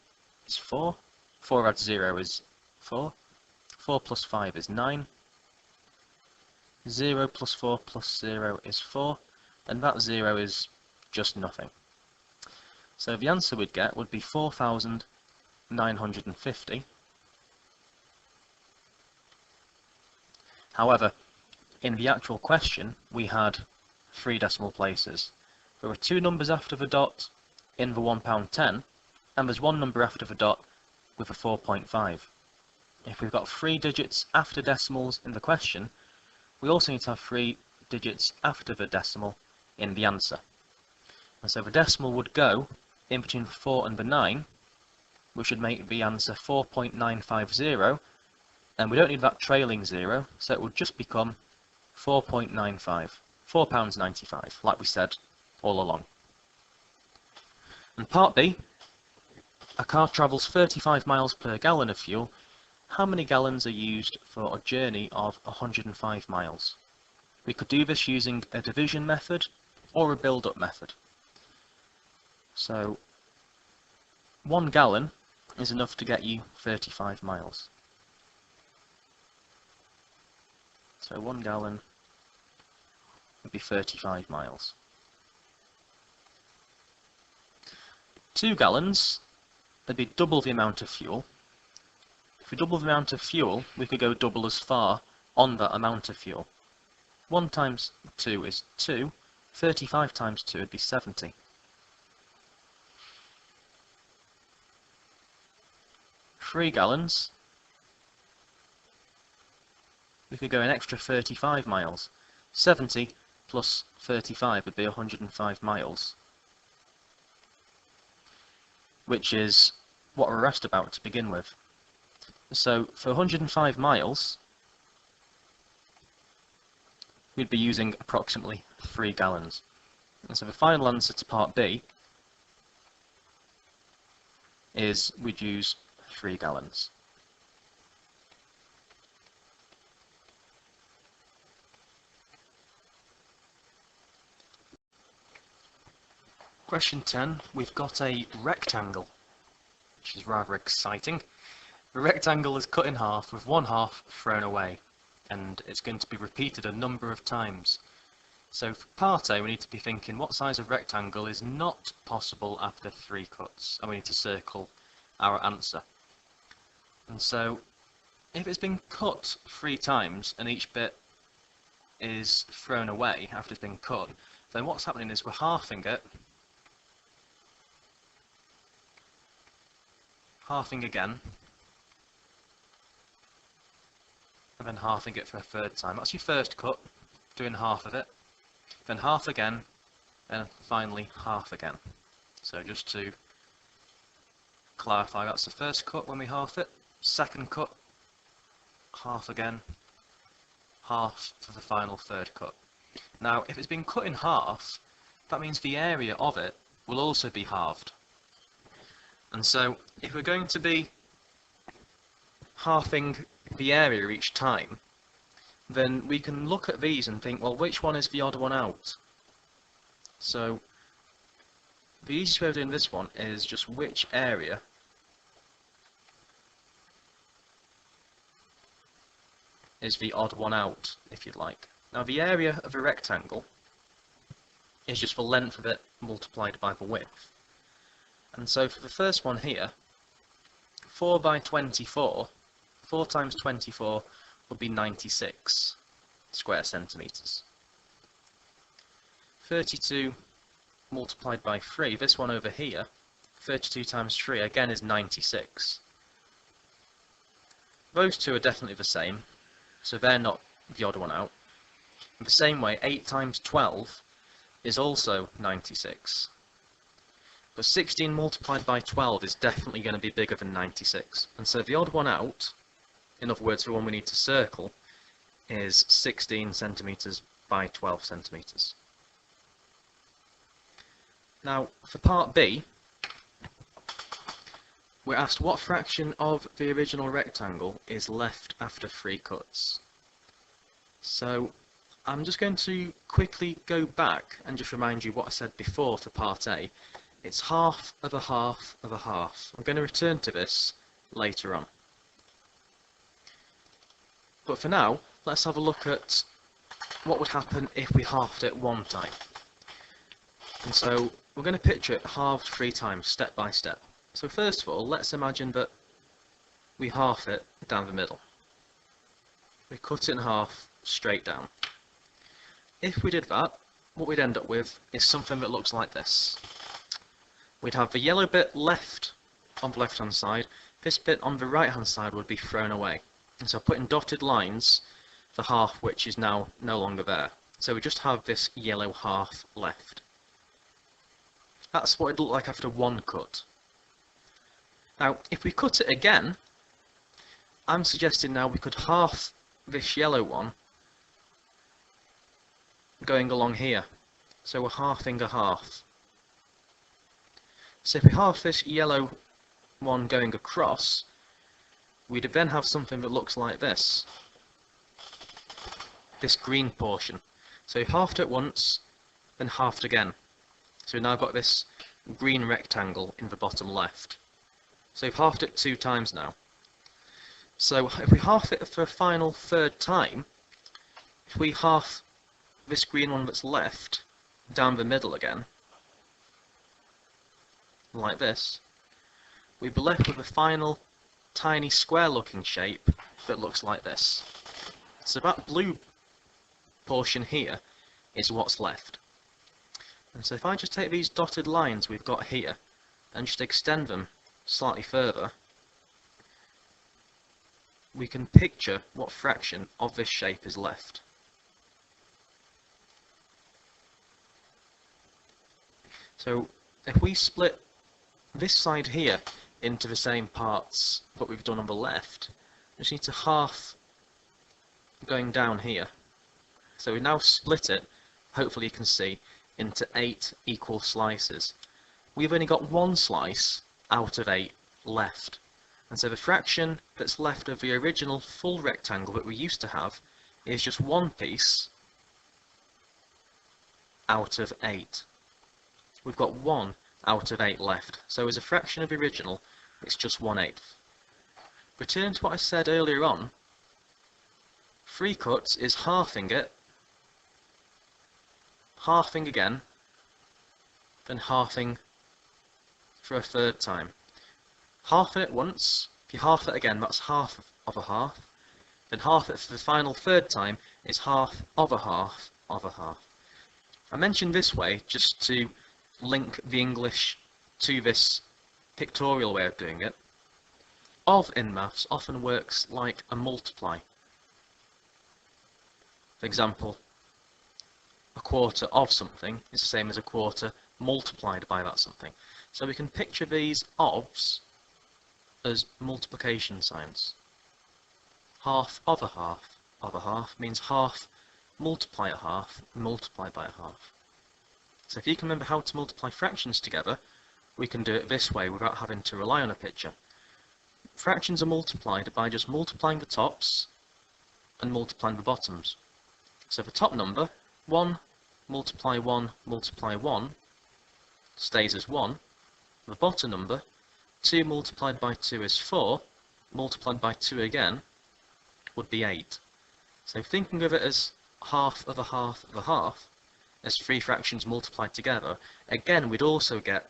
is 4. 4 add 0 is 4. 4 plus 5 is 9. 0 plus 4 plus 0 is 4. And that 0 is just nothing. So the answer we'd get would be 4,950. However, in the actual question, we had 3 decimal places. There were 2 numbers after the dot in the £1.10, and there's 1 number after the dot with a 4.5. If we've got 3 digits after decimals in the question, we also need to have 3 digits after the decimal in the answer. And so the decimal would go in between the 4 and the 9, which would make the answer 4.950, and we don't need that trailing 0, so it would just become 4.95. £4.95, like we said all along. And part B, a car travels 35 miles per gallon of fuel. How many gallons are used for a journey of 105 miles? We could do this using a division method or a build-up method. So 1 gallon is enough to get you 35 miles. So 1 gallon would be 35 miles. 2 gallons, that'd be double the amount of fuel. If we double the amount of fuel, we could go double as far on that amount of fuel. 1 times 2 is 2, 35 times 2 would be 70. 3 gallons, we could go an extra 35 miles. 70 plus 35 would be 105 miles, which is what we're asked about to begin with. So for 105 miles, we'd be using approximately 3 gallons. And so the final answer to part B is we'd use 3 gallons. Question 10, we've got a rectangle, which is rather exciting. The rectangle is cut in half with one half thrown away, and it's going to be repeated a number of times. So for part A, we need to be thinking what size of rectangle is not possible after 3 cuts, and we need to circle our answer. And so if it's been cut 3 times and each bit is thrown away after it's been cut, then what's happening is we're halving it, halving again, and then halving it for a 3rd time. That's your first cut, doing half of it, then half again, and finally half again. So just to clarify, that's the first cut when we half it, second cut, half again, half for the final 3rd cut. Now if it's been cut in half, that means the area of it will also be halved. And so if we're going to be halving the area each time, then we can look at these and think, well, which one is the odd one out? So the easiest way of doing this one is just which area is the odd one out, if you'd like. Now the area of a rectangle is just the length of it multiplied by the width. And so for the first one here, 4 by 24, 4 times 24 would be 96 square centimetres. 32 multiplied by 3, this one over here, 32 times 3 again is 96. Those two are definitely the same, so they're not the odd one out. In the same way, 8 times 12 is also 96. But 16 multiplied by 12 is definitely going to be bigger than 96. And so the odd one out, in other words, the one we need to circle, is 16 centimetres by 12 centimetres. Now, for part B, we're asked what fraction of the original rectangle is left after 3 cuts. So I'm just going to quickly go back and just remind you what I said before for part A. It's half of a half of a half. I'm going to return to this later on. But for now, let's have a look at what would happen if we halved it one time. And so we're going to picture it halved 3 times, step by step. So first of all, let's imagine that we half it down the middle. We cut it in half straight down. If we did that, what we'd end up with is something that looks like this. We'd have the yellow bit left on the left hand side, this bit on the right hand side would be thrown away. And so I put in dotted lines the half which is now no longer there. So we just have this yellow half left. That's what it'd look like after one cut. Now if we cut it again, I'm suggesting now we could half this yellow one going along here. So we're halving a half. So if we half this yellow one going across, we'd then have something that looks like this. This green portion. So we've halved it once, then halved again. So we've now got this green rectangle in the bottom left. So we've halved it 2 times now. So if we half it for a final 3rd time, if we half this green one that's left down the middle again, like this, we'd be left with a final tiny square looking shape that looks like this. So that blue portion here is what's left. And so if I just take these dotted lines we've got here and just extend them slightly further, we can picture what fraction of this shape is left. So if we split this side here into the same parts that we've done on the left, we just need to half going down here. So we now split it, hopefully you can see, into 8 equal slices. We've only got one slice out of 8 left. And so the fraction that's left of the original full rectangle that we used to have is just one piece out of 8. We've got 1 out of 8 left. So as a fraction of the original, it's just 1/8. Return to what I said earlier on, 3 cuts is halving it, halving again, then halving for a third time. Half it once, if you half it again, that's half of a half. Then half it for the final third time is half of a half of a half. I mentioned this way just to link the English to this pictorial way of doing it. Of in maths often works like a multiply. For example, a quarter of something is the same as a quarter multiplied by that something. So we can picture these ofs as multiplication signs. Half of a half means half multiply a half multiplied by a half. So if you can remember how to multiply fractions together, we can do it this way without having to rely on a picture. Fractions are multiplied by just multiplying the tops and multiplying the bottoms. So the top number, 1 multiply 1 multiply 1, stays as 1. The bottom number, 2 multiplied by 2 is 4, multiplied by 2 again, would be 8. So thinking of it as half of a half of a half, as 3 fractions multiplied together, again we'd also get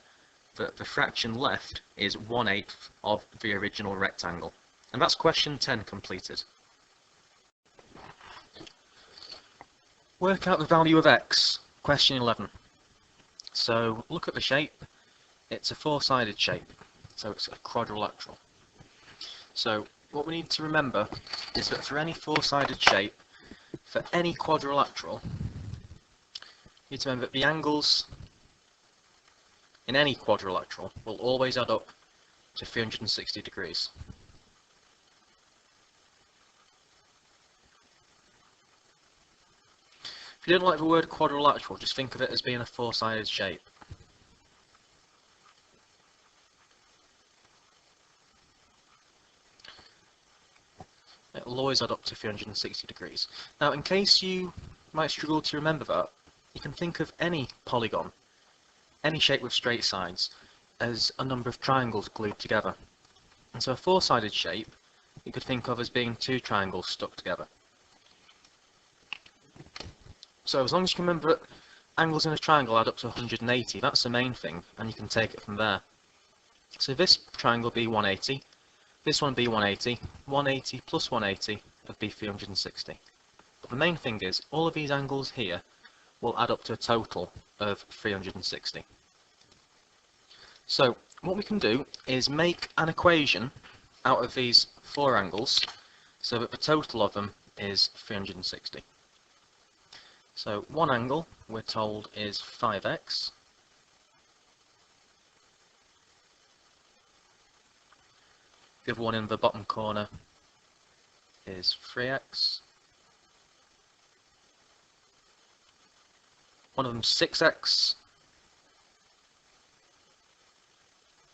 that the fraction left is 1/8 of the original rectangle. And that's question 10 completed. Work out the value of x, question 11. So look at the shape, it's a 4-sided shape, so it's a quadrilateral. So what we need to remember is that for any 4-sided shape, for any quadrilateral, you need to remember that the angles in any quadrilateral will always add up to 360 degrees. If you don't like the word quadrilateral, just think of it as being a 4-sided shape. It will always add up to 360 degrees. Now, in case you might struggle to remember that, you can think of any polygon, any shape with straight sides, as a number of triangles glued together. And so a 4-sided shape, you could think of as being 2 triangles stuck together. So as long as you can remember that angles in a triangle add up to 180, that's the main thing, and you can take it from there. So this triangle would be 180, this one would be 180, 180 plus 180 would be 360. But the main thing is, all of these angles here will add up to a total of 360. So what we can do is make an equation out of these 4 angles so that the total of them is 360. So one angle, we're told, is 5x. The other one in the bottom corner is 3x. One of them is 6x.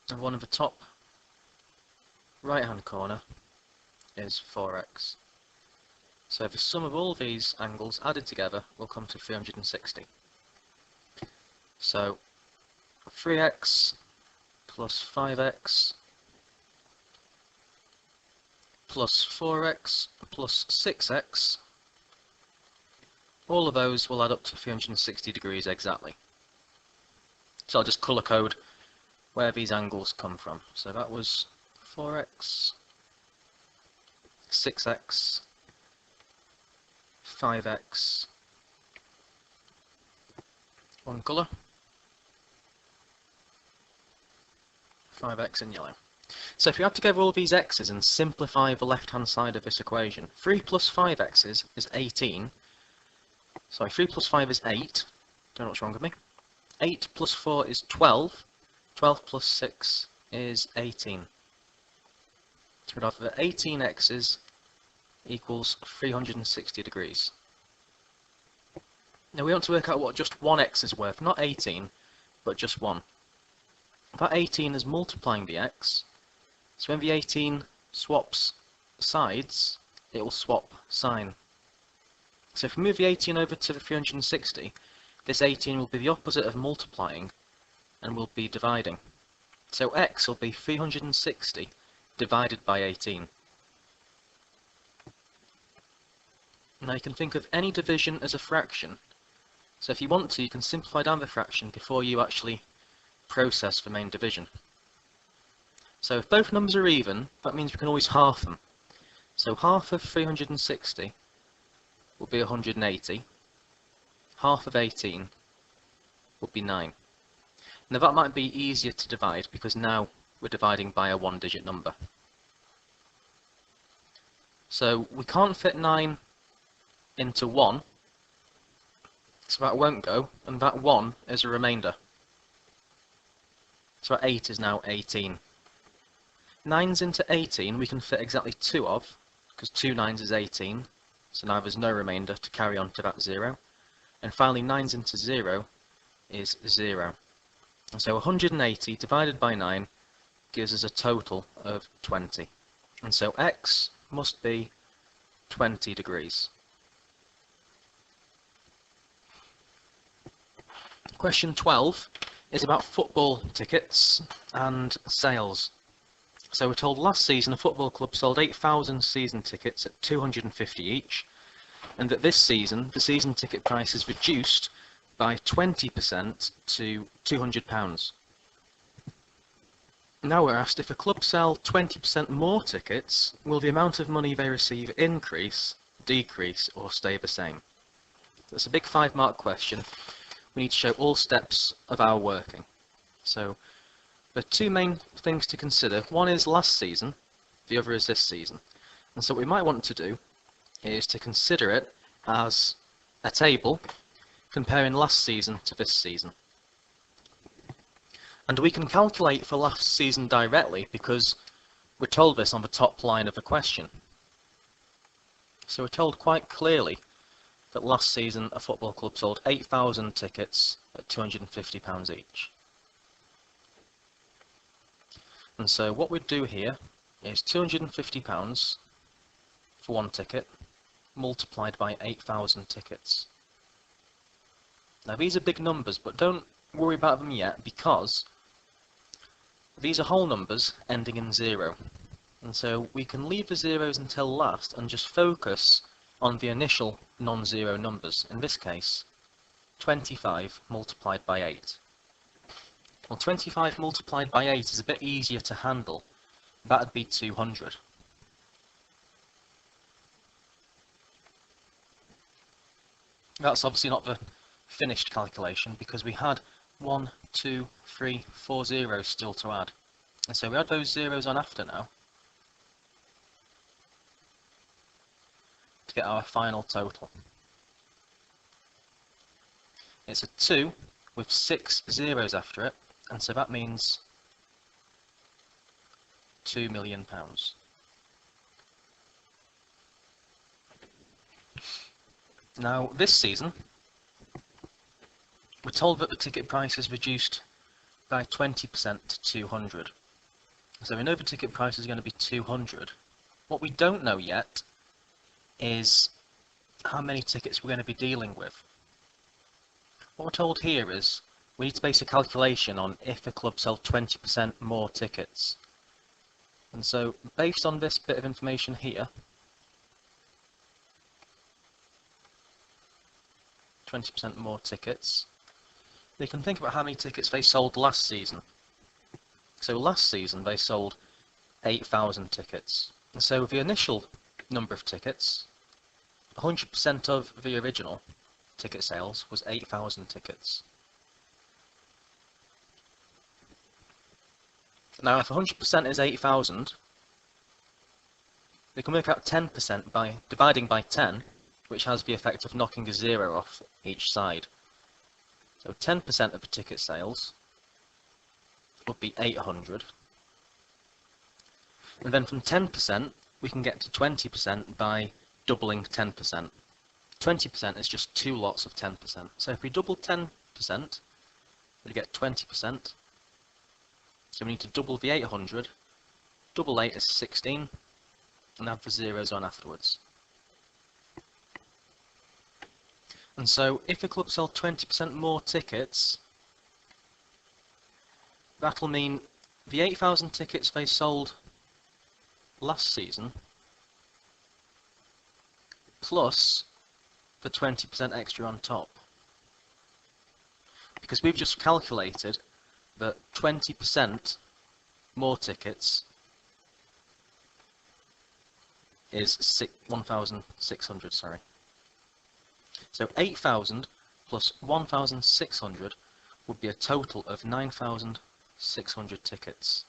And one of the top right-hand corner is 4x. So the sum of all these angles added together will come to 360. So 3x plus 5x plus 4x plus 6x, all of those will add up to 360 degrees exactly. So I'll just colour code where these angles come from. So that was 4x, 6x, 5x, one colour, 5x in yellow. So if you add together all these x's and simplify the left-hand side of this equation, 3 plus 5x's is 18. Sorry, 3 plus 5 is 8. Don't know what's wrong with me. 8 plus 4 is 12. 12 plus 6 is 18. So we'd have 18 x's equals 360 degrees. Now we want to work out what just one x is worth, not 18, but just one. That 18 is multiplying the x, so when the 18 swaps sides, it will swap sign. So if we move the 18 over to the 360, this 18 will be the opposite of multiplying and will be dividing. So x will be 360 divided by 18. Now you can think of any division as a fraction. So if you want to, you can simplify down the fraction before you actually process the main division. So if both numbers are even, that means we can always half them. So half of 360 will be 180. Half of 18 will be 9. Now that might be easier to divide because now we're dividing by a one-digit number. So we can't fit 9 into 1, so that won't go, and that 1 is a remainder. So that 8 is now 18. 9s into 18 we can fit exactly 2 of, because 2 9s is 18, so now there's no remainder to carry on to that 0. And finally 9s into 0 is 0. And so 180 divided by 9 gives us a total of 20. And so x must be 20 degrees. Question 12 is about football tickets and sales. So we're told last season a football club sold 8,000 season tickets at 250 each, and that this season the season ticket price is reduced by 20% to £200. Now we're asked, if a club sell 20% more tickets, will the amount of money they receive increase, decrease, or stay the same? That's a big 5-mark question. We need to show all steps of our working. So there are two main things to consider. One is last season, the other is this season. And so what we might want to do is to consider it as a table comparing last season to this season. And we can calculate for last season directly because we're told this on the top line of the question. So we're told quite clearly that last season a football club sold 8,000 tickets at £250 each. And so what we'd do here is £250 for one ticket multiplied by 8,000 tickets. Now these are big numbers, but don't worry about them yet because these are whole numbers ending in 0. And so we can leave the zeros until last and just focus on the initial non-zero numbers. In this case, 25 multiplied by 8. Well, 25 multiplied by 8 is a bit easier to handle. That would be 200. That's obviously not the finished calculation because we had 1, 2, 3, 4 zeros still to add. And so we add those zeros on after now to get our final total. It's a 2 with 6 zeros after it, and so that means £2 million. Now this season we're told that the ticket price is reduced by 20% to 200. So we know the ticket price is going to be 200. What we don't know yet is how many tickets we're going to be dealing with. What we're told here is we need to base a calculation on if a club sells 20% more tickets. And so based on this bit of information here, 20% more tickets, they can think about how many tickets they sold last season. So last season they sold 8,000 tickets. And so the initial number of tickets, 100% of the original ticket sales was 8,000 tickets. Now if 100% is 8,000, we can work out 10% by dividing by 10, which has the effect of knocking a zero off each side. So 10% of the ticket sales would be 800. And then from 10%, we can get to 20% by doubling 10%. 20% is just 2 lots of 10%. So if we double 10%, we get 20%. So we need to double the 800. Double 8 is 16, and add the zeros on afterwards. And so if the club sell 20% more tickets, that'll mean the 8,000 tickets they sold last season plus the 20% extra on top. Because we've just calculated that 20% more tickets is 1,600, sorry. So 8,000 plus 1,600 would be a total of 9,600 tickets.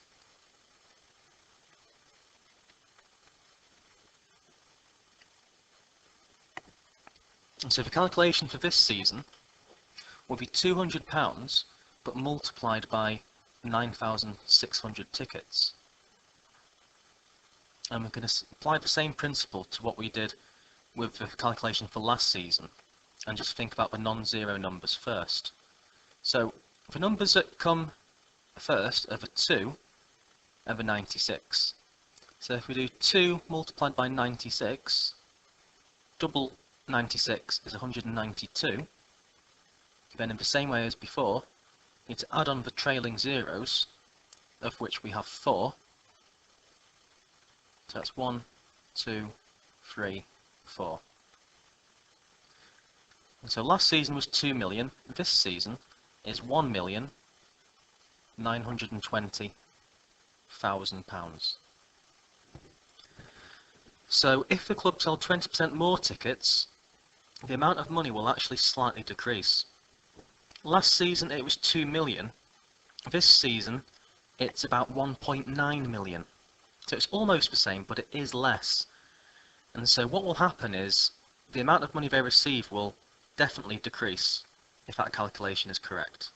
And so the calculation for this season will be £200, but multiplied by 9,600 tickets. And we're going to apply the same principle to what we did with the calculation for last season, and just think about the non-zero numbers first. So the numbers that come first are the 2 and the 96. So if we do 2 multiplied by 96, double 96 is 192. Then in the same way as before, we need to add on the trailing zeros, of which we have 4. So that's 1, 2, 3, 4. And so last season was 2 million, this season is £1,920,000. So if the club sell 20% more tickets, the amount of money will actually slightly decrease. Last season it was 2 million, this season it's about 1.9 million. So it's almost the same, but it is less. And so what will happen is the amount of money they receive will definitely decrease if that calculation is correct.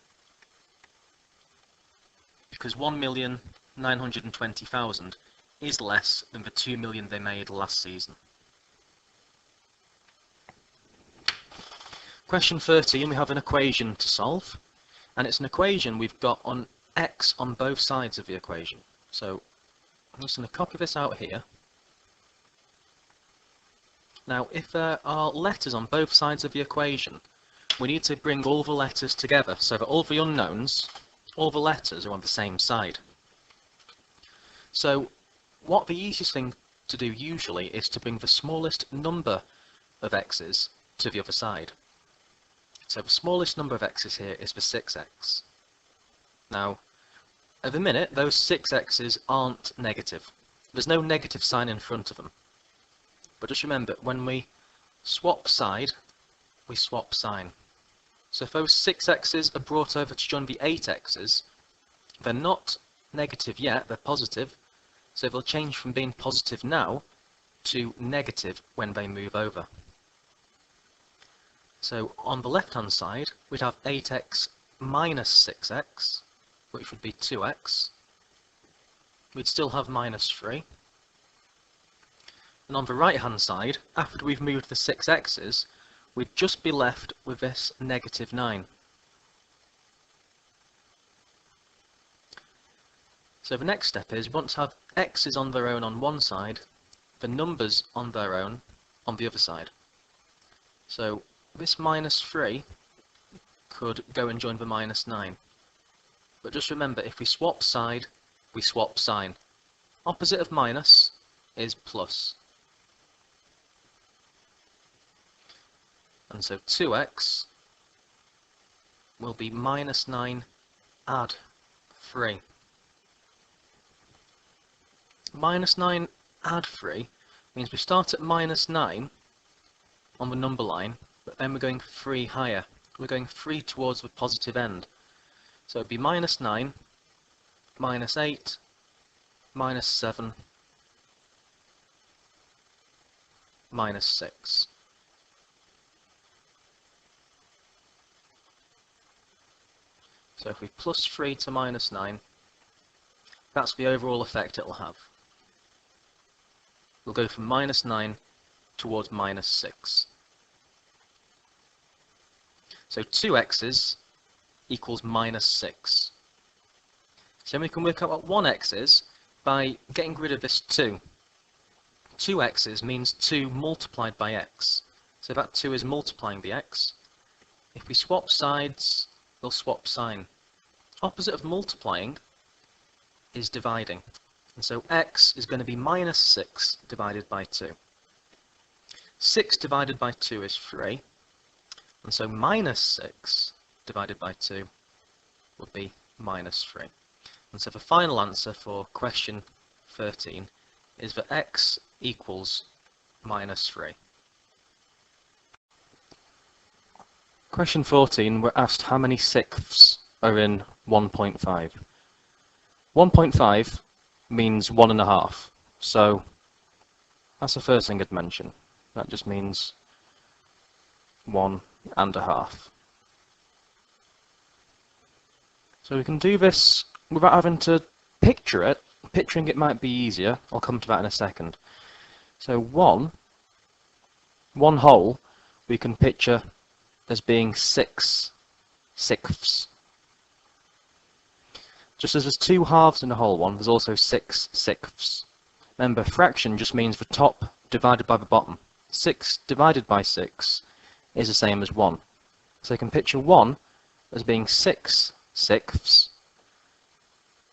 Because 1,920,000 is less than the 2 million they made last season. Question 13, we have an equation to solve, and it's an equation we've got on x on both sides of the equation. So I'm just going to copy this out here. Now, if there are letters on both sides of the equation, we need to bring all the letters together so that all the unknowns, all the letters are on the same side. So what the easiest thing to do usually is to bring the smallest number of x's to the other side. So the smallest number of x's here is the 6x. Now, at the minute, those 6x's aren't negative. There's no negative sign in front of them. But just remember, when we swap side, we swap sign. So if those 6x's are brought over to join the 8x's, they're not negative yet, they're positive. So they'll change from being positive now to negative when they move over. So on the left-hand side, we'd have 8x minus 6x, which would be 2x. We'd still have minus 3. And on the right-hand side, after we've moved the 6x's, we'd just be left with this negative 9. So the next step is, once we have x's on their own on one side, the numbers on their own on the other side. So this minus 3 could go and join the minus 9. But just remember, if we swap side, we swap sign. Opposite of minus is plus. And so 2x will be minus 9 add 3. Minus 9 add 3 means we start at minus 9 on the number line, but then we're going 3 higher. We're going 3 towards the positive end. So it would be minus 9, minus 8, minus 7, minus 6. So if we plus 3 to minus 9, that's the overall effect it will have. We'll go from minus 9 towards minus 6. So 2x's equals minus 6. So we can work out what 1x is by getting rid of this 2. 2x's means 2 multiplied by x. So that 2 is multiplying the x. If we swap sides, we'll swap sign. Opposite of multiplying is dividing. And so x is going to be minus 6 divided by 2. 6 divided by 2 is 3. And so minus 6 divided by 2 would be minus 3. And so the final answer for question 13 is that x equals minus 3. Question 14, we're asked how many sixths are in 1.5. 1.5 means 1.5, so that's the first thing I'd mention. That just means 1.5. So we can do this without having to picture it. Picturing it might be easier. I'll come to that in a second. So one whole we can picture as being 6 sixths. Just as there's 2 halves in a whole one, there's also 6 sixths. Remember, fraction just means the top divided by the bottom. 6 divided by 6 is the same as 1. So you can picture 1 as being 6 sixths,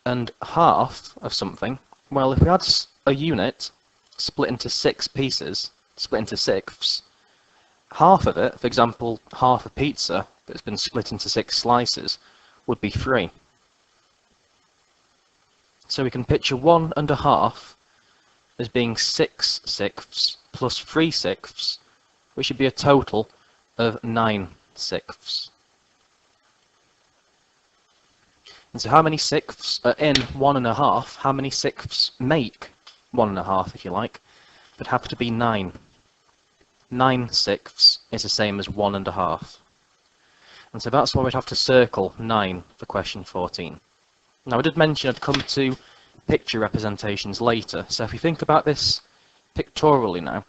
and half of something. Well, if we had a unit split into 6 pieces, split into sixths, half of it, for example, half a pizza that's been split into 6 slices, would be 3. So we can picture 1.5 as being 6 sixths plus 3 sixths, which should be a total of 9 sixths. And so how many sixths are in 1.5? How many sixths make 1.5, if you like? Would have to be 9. 9 sixths is the same as 1.5. And so that's why we'd have to circle 9 for question 14. Now I did mention I'd come to picture representations later, so if we think about this pictorially now,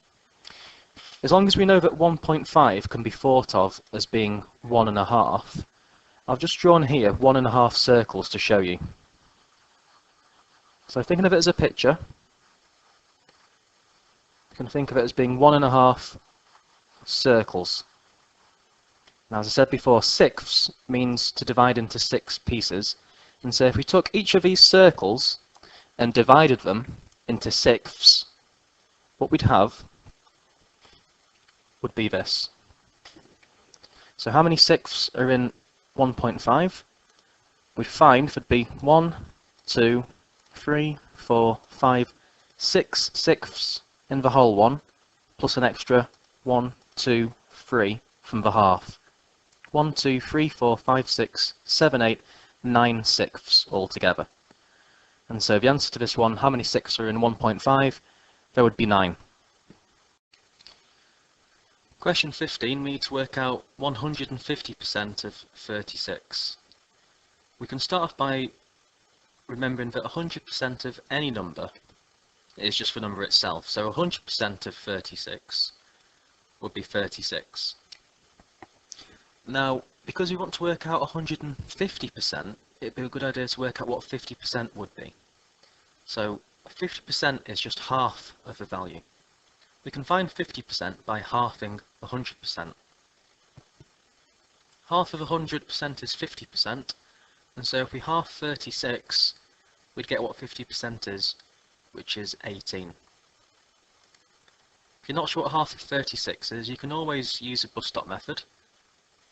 as long as we know that 1.5 can be thought of as being 1.5, I've just drawn here 1.5 circles to show you. So thinking of it as a picture, you can think of it as being 1.5 circles. Now, as I said before, sixths means to divide into 6 pieces. And so if we took each of these circles and divided them into sixths, what we'd have would be this. So how many sixths are in 1.5? We'd find there'd be 1, 2, 3, 4, 5, 6 sixths in the whole one, plus an extra 1, 2, 3 from the half. 1, 2, 3, 4, 5, 6, 7, 8, 9 sixths altogether. And so the answer to this one, how many sixths are in 1.5? There would be 9. Question 15, we need to work out 150% of 36. We can start off by remembering that 100% of any number is just the number itself. So 100% of 36 would be 36. Now, because we want to work out 150%, it'd be a good idea to work out what 50% would be. So 50% is just half of the value. We can find 50% by halving 100%. Half of 100% is 50%, and so if we half 36, we'd get what 50% is, which is 18. If you're not sure what half of 36 is, you can always use a bus stop method.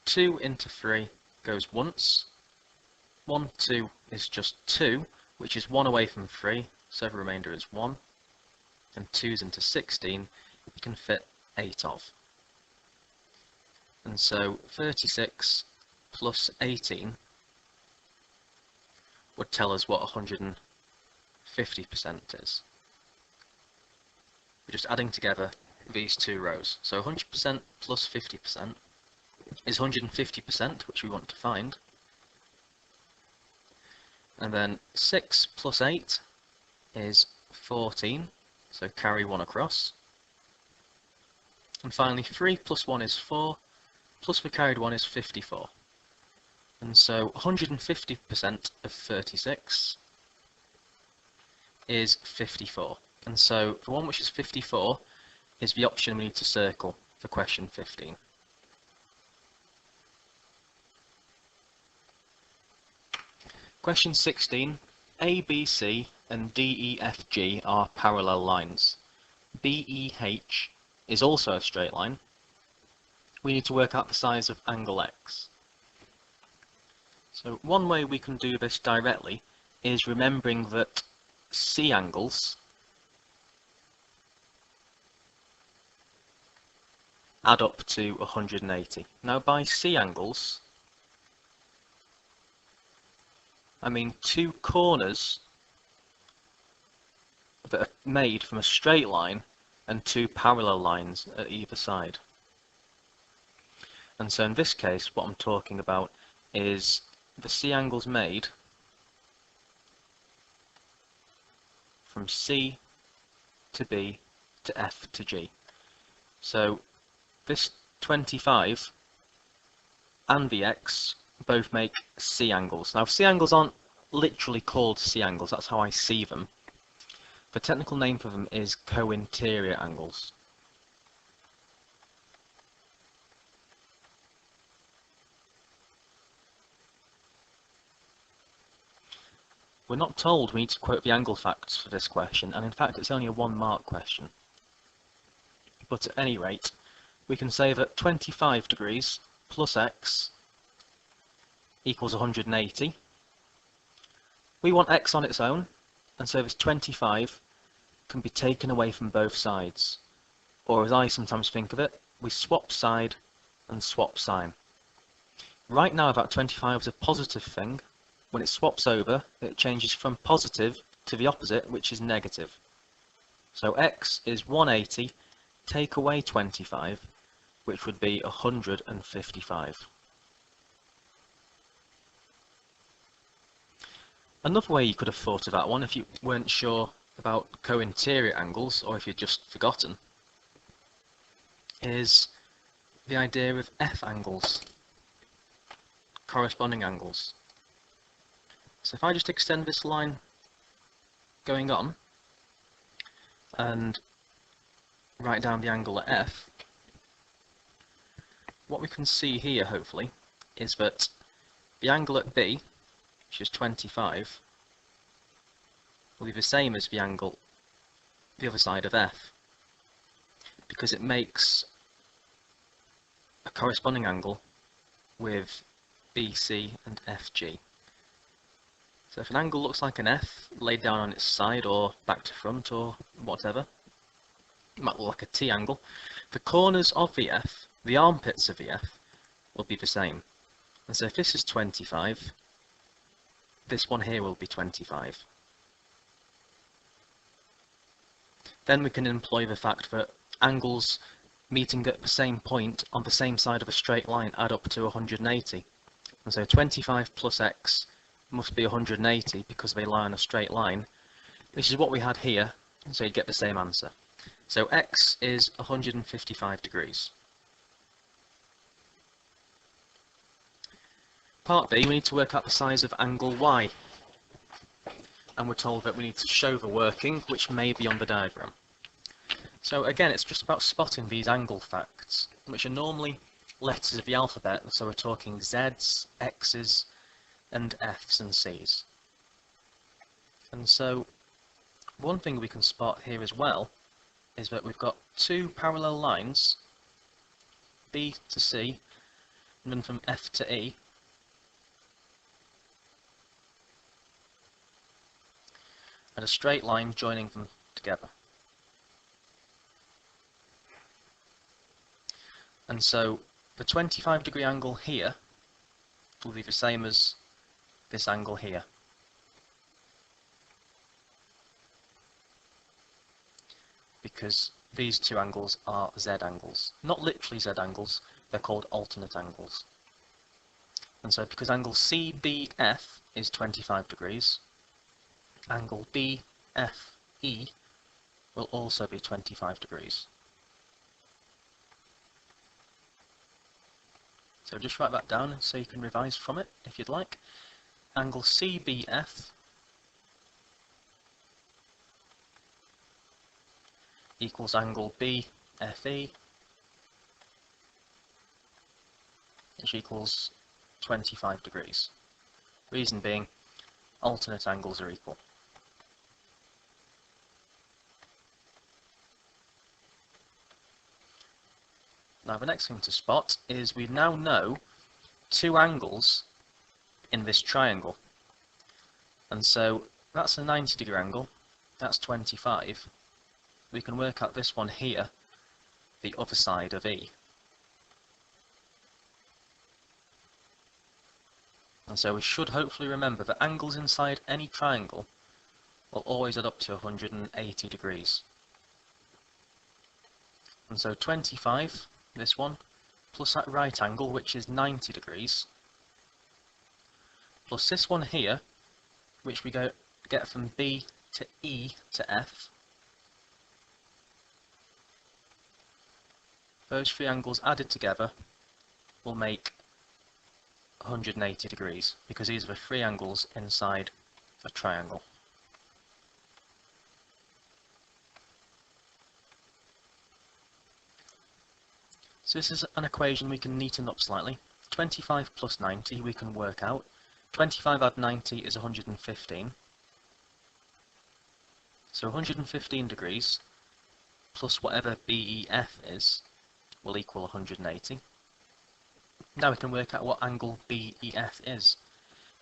2 into 3 goes once. 1, 2 is just 2, which is 1 away from 3, so the remainder is 1. And 2's into 16, you can fit 8 of. And so 36 plus 18 would tell us what 150% is. We're just adding together these two rows. So 100% plus 50% is 150%, which we want to find. And then 6 plus 8 is 14, so carry 1 across. And finally 3 plus 1 is 4, plus we carried 1 is 54. And so 150% of 36 is 54. And so the one which is 54 is the option we need to circle for question 15. Question 16. A, B, C and D, E, F, G are parallel lines. B, E, H is also a straight line. We need to work out the size of angle X. So one way we can do this directly is remembering that C angles add up to 180. Now by C angles, I mean two corners that are made from a straight line and two parallel lines at either side. And so in this case, what I'm talking about is the C angles made from C to B to F to G. So this 25 and the X both make C angles. Now C angles aren't literally called C angles, that's how I see them. The technical name for them is co-interior angles. We're not told we need to quote the angle facts for this question, and in fact it's only a 1 mark question. But at any rate, we can say that 25 degrees plus X equals 180. We want X on its own, and so this 25 can be taken away from both sides. Or as I sometimes think of it, we swap side and swap sign. Right now that 25 is a positive thing. When it swaps over, it changes from positive to the opposite, which is negative. So X is 180, take away 25, which would be 155. Another way you could have thought of that one, if you weren't sure about co-interior angles, or if you'd just forgotten, is the idea of F angles, corresponding angles. So if I just extend this line going on and write down the angle at F, what we can see here hopefully is that the angle at B, which is 25, will be the same as the angle the other side of F, because it makes a corresponding angle with BC and FG. So if an angle looks like an F laid down on its side or back to front or whatever, it might look like a T angle, the corners of the F, the armpits of the F, will be the same. And so if this is 25, this one here will be 25. Then we can employ the fact that angles meeting at the same point on the same side of a straight line add up to 180. And so 25 plus X must be 180 because they lie on a straight line. This is what we had here, so you get the same answer. So X is 155 degrees. Part B, we need to work out the size of angle Y. And we're told that we need to show the working, which may be on the diagram. So again, it's just about spotting these angle facts, which are normally letters of the alphabet, so we're talking Z's, X's, and F's and C's. And so one thing we can spot here as well is that we've got two parallel lines, B to C, and then from F to E, and a straight line joining them together. And so the 25-degree angle here will be the same as this angle here. Because these two angles are Z angles. Not literally Z angles, they're called alternate angles. And so because angle CBF is 25 degrees, angle BFE will also be 25 degrees. So just write that down so you can revise from it if you'd like. Angle CBF equals angle BFE, which equals 25 degrees. Reason being, alternate angles are equal. Now the next thing to spot is we now know two angles in this triangle. And so that's a 90-degree angle, that's 25. We can work out this one here, the other side of E. And so we should hopefully remember that angles inside any triangle will always add up to 180 degrees. And so 25, this one, plus that right angle, which is 90 degrees, plus this one here, which we get from B to E to F. Those three angles added together will make 180 degrees, because these are the three angles inside a triangle. So this is an equation we can neaten up slightly. 25 plus 90 we can work out. 25 add 90 is 115. So 115 degrees plus whatever BEF is will equal 180. Now we can work out what angle BEF is.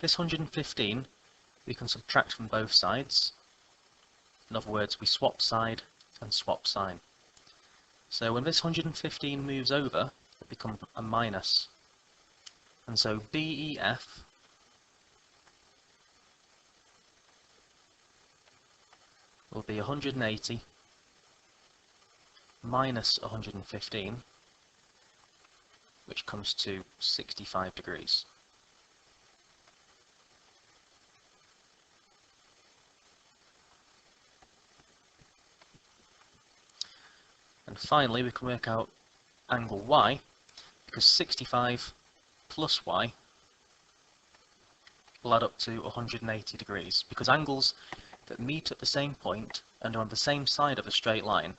This 115 we can subtract from both sides. In other words, we swap side and swap sign. So when this 115 moves over, it becomes a minus. And so BEF will be 180 minus 115, which comes to 65 degrees. And finally, we can work out angle Y, because 65 plus Y will add up to 180 degrees, because angles that meet at the same point and are on the same side of a straight line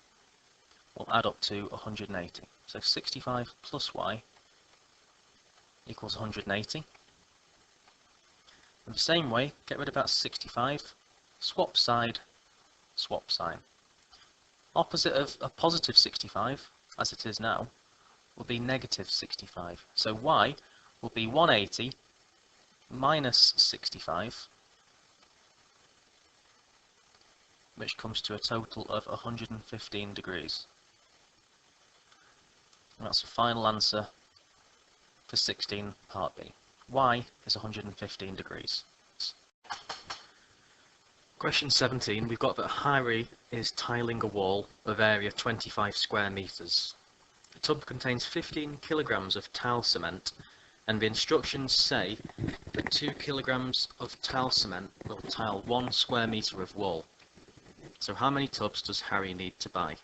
will add up to 180. So 65 plus Y equals 180. In the same way, get rid of that 65, swap side, swap sign. Opposite of a positive 65, as it is now, will be negative 65. So Y will be 180 minus 65, which comes to a total of 115 degrees. And that's the final answer for 16 part B. Y is 115 degrees. Question 17, we've got that Harry is tiling a wall of area 25 square meters. The tub contains 15 kilograms of tile cement, and the instructions say that 2 kilograms of tile cement will tile 1 square meter of wall. So how many tubs does Harry need to buy?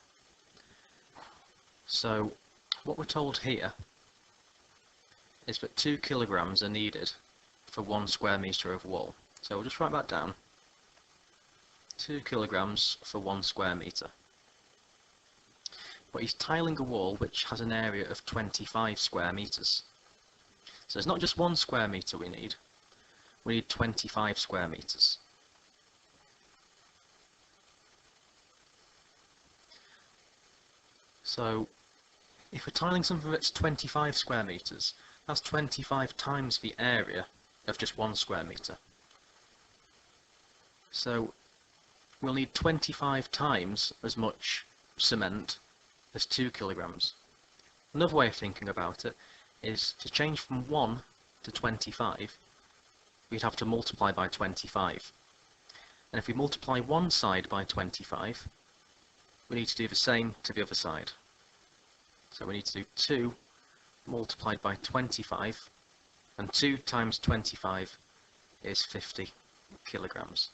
So what we're told here is that 2 kilograms are needed for 1 square meter of wall. So we'll just write that down. 2 kilograms for 1 square meter. But he's tiling a wall which has an area of 25 square meters. So it's not just 1 square meter we need 25 square meters. So if we're tiling something that's 25 square meters, that's 25 times the area of just 1 square meter. So we'll need 25 times as much cement as 2 kilograms. Another way of thinking about it is to change from 1 to 25, we'd have to multiply by 25. And if we multiply one side by 25, we need to do the same to the other side. So we need to do 2 multiplied by 25, and 2 times 25 is 50 kilograms.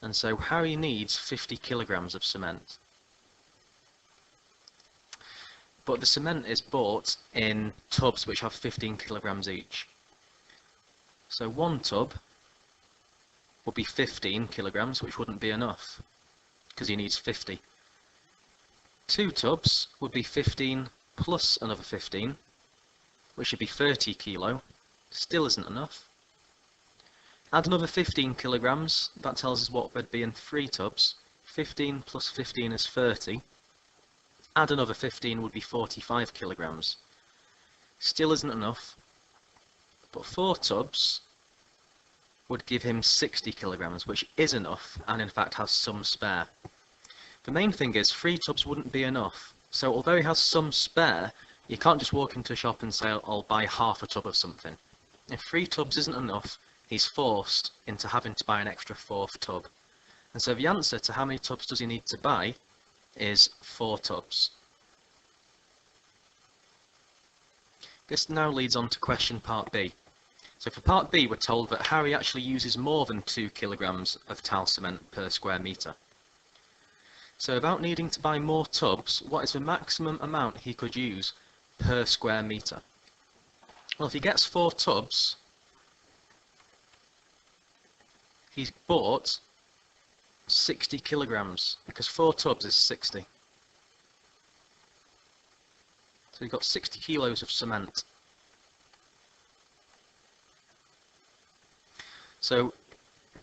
And so Harry needs 50 kilograms of cement. But the cement is bought in tubs which have 15 kilograms each. So one tub would be 15 kilograms, which wouldn't be enough, because he needs 50. Two tubs would be 15 plus another 15, which should be 30 kilo. Still isn't enough. Add another 15 kilograms, that tells us what would be in 3 tubs. 15 plus 15 is 30. Add another 15 would be 45 kilograms. Still isn't enough, but 4 tubs would give him 60 kilograms, which is enough, and in fact has some spare. The main thing is 3 tubs wouldn't be enough, so although he has some spare, you can't just walk into a shop and say, I'll buy half a tub of something. If 3 tubs isn't enough, he's forced into having to buy an extra 4th tub. And so the answer to how many tubs does he need to buy is 4 tubs. This now leads on to question part B. So for part B, we're told that Harry actually uses more than 2 kilograms of tile cement per square metre. So without needing to buy more tubs, what is the maximum amount he could use per square metre? Well, if he gets 4 tubs, he's bought 60 kilograms, because 4 tubs is 60. So we've got 60 kilos of cement. So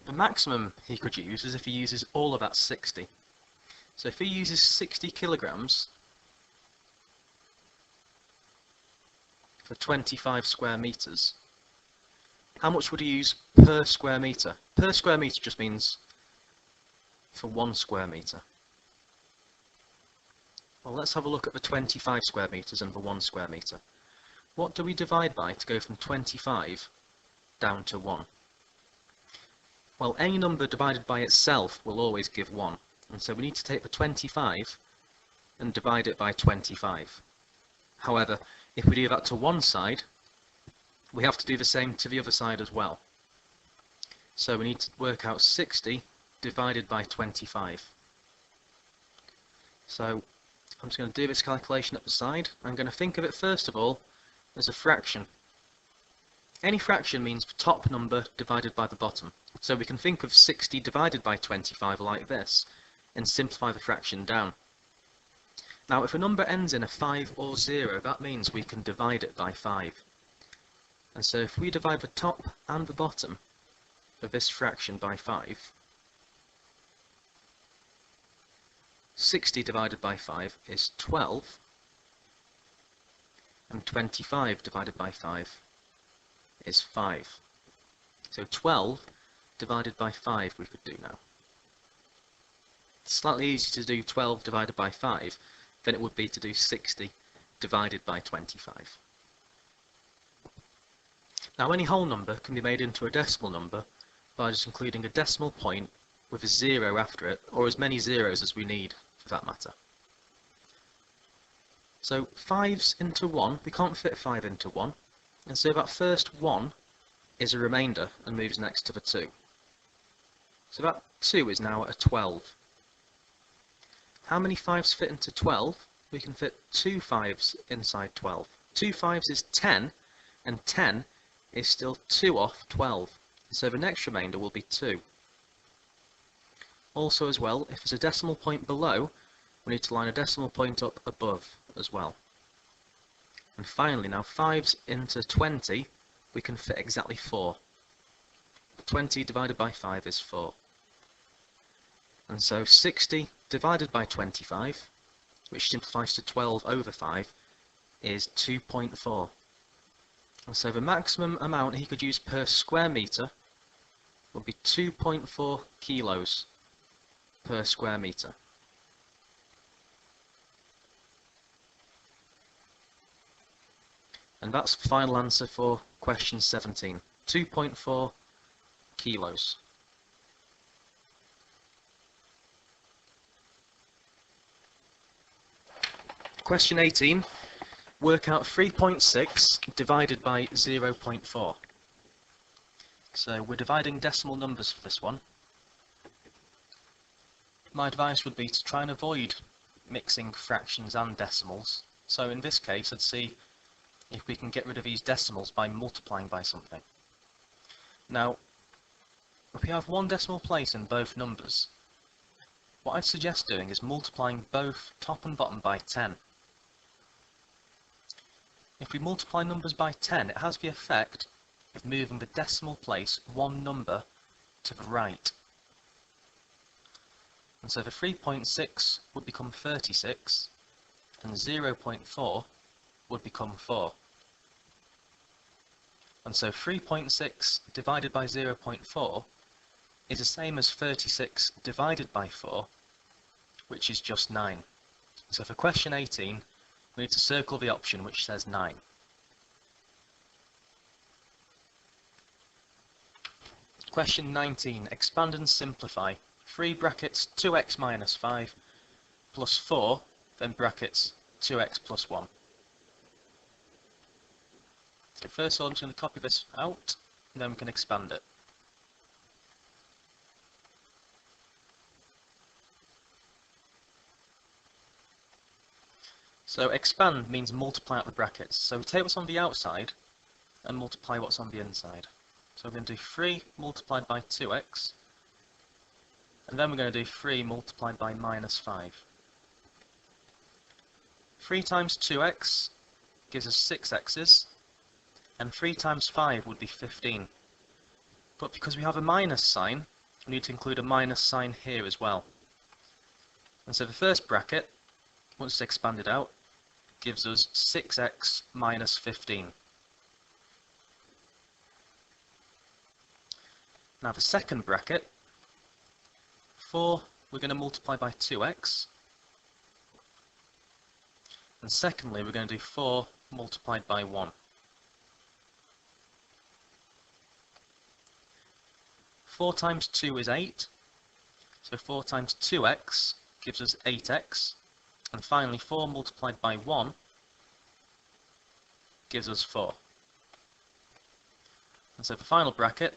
the maximum he could use is if he uses all of that 60. So if he uses 60 kilograms for 25 square meters, how much would he use per square meter? Per square meter just means for 1 square meter. Well, let's have a look at the 25 square meters and the 1 square meter. What do we divide by to go from 25 down to 1? Well, any number divided by itself will always give 1. And so we need to take the 25 and divide it by 25. However, if we do that to one side, we have to do the same to the other side as well. So we need to work out 60 divided by 25. So I'm just going to do this calculation at the side. I'm going to think of it first of all as a fraction. Any fraction means the top number divided by the bottom. So we can think of 60 divided by 25 like this and simplify the fraction down. Now if a number ends in a 5 or 0, that means we can divide it by 5. And so if we divide the top and the bottom of this fraction by 5, 60 divided by 5 is 12, and 25 divided by 5 is 5. So 12 divided by 5 we could do now. It's slightly easier to do 12 divided by 5 than it would be to do 60 divided by 25. Now any whole number can be made into a decimal number by just including a decimal point with a 0 after it, or as many zeros as we need for that matter. So 5's into 1, we can't fit 5 into 1, and so that first 1 is a remainder and moves next to the 2. So that 2 is now a 12. How many 5's fit into 12? We can fit 2 5's inside 12. 2 5's is 10, and 10 is still 2 off 12. So the next remainder will be 2. Also as well, if there's a decimal point below, we need to line a decimal point up above as well. And finally, now 5's into 20, we can fit exactly 4. 20 divided by 5 is 4. And so 60 divided by 25, which simplifies to 12 over 5, is 2.4. And so the maximum amount he could use per square metre would be 2.4 kilos per square metre. And that's the final answer for question 17, 2.4 kilos. Question 18, work out 3.6 divided by 0.4. So we're dividing decimal numbers for this one. My advice would be to try and avoid mixing fractions and decimals. So in this case, I'd see if we can get rid of these decimals by multiplying by something. Now, if we have one decimal place in both numbers, what I'd suggest doing is multiplying both top and bottom by 10. If we multiply numbers by 10, it has the effect of moving the decimal place one number to the right. And so the 3.6 would become 36, and 0.4 would become 4. And so 3.6 divided by 0.4 is the same as 36 divided by 4, which is just 9. So for question 18, we need to circle the option which says 9. Question 19, expand and simplify. 3 brackets 2x minus 5 plus 4, then brackets 2x plus 1. So first of all, I'm just going to copy this out, and then we can expand it. So expand means multiply out the brackets. So we take what's on the outside and multiply what's on the inside. So we're going to do 3 multiplied by 2x, and then we're going to do 3 multiplied by minus 5. 3 times 2x gives us 6x's, and 3 times 5 would be 15. But because we have a minus sign, we need to include a minus sign here as well. And so the first bracket, once it's expanded out, gives us 6x minus 15. Now the second bracket, 4 we're going to multiply by 2x, and secondly we're going to do 4 multiplied by 1. 4 times 2 is 8, so 4 times 2x gives us 8x, and finally 4 multiplied by 1 gives us 4. And so the final bracket,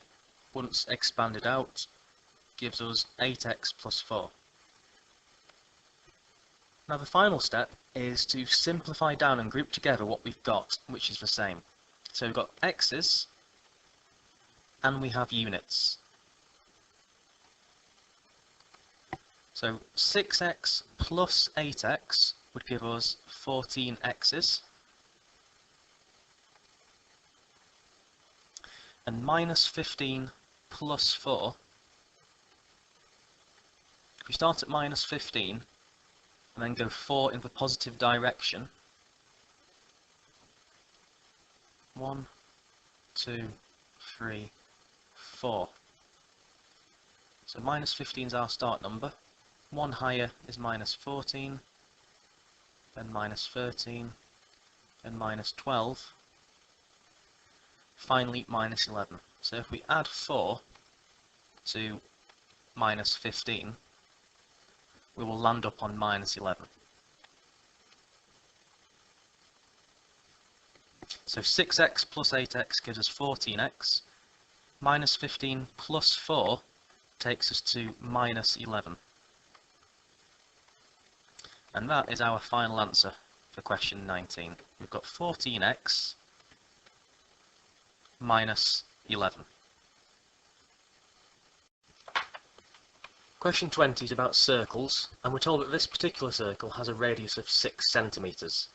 once expanded out, gives us 8x plus 4. Now the final step is to simplify down and group together what we've got, which is the same. So we've got x's, and we have units. So 6x plus 8x would give us 14x's, and minus 15 plus 4, if we start at minus 15 and then go 4 in the positive direction, 1, 2, 3, 4. So minus 15 is our start number. 1 higher is minus 14, then minus 13, then minus 12, finally minus 11. So if we add 4 to minus 15, we will land up on minus 11. So 6x plus 8x gives us 14x, minus 15 plus 4 takes us to minus 11. And that is our final answer for question 19. We've got 14x minus 11. Question 20 is about circles, and we're told that this particular circle has a radius of 6 centimetres.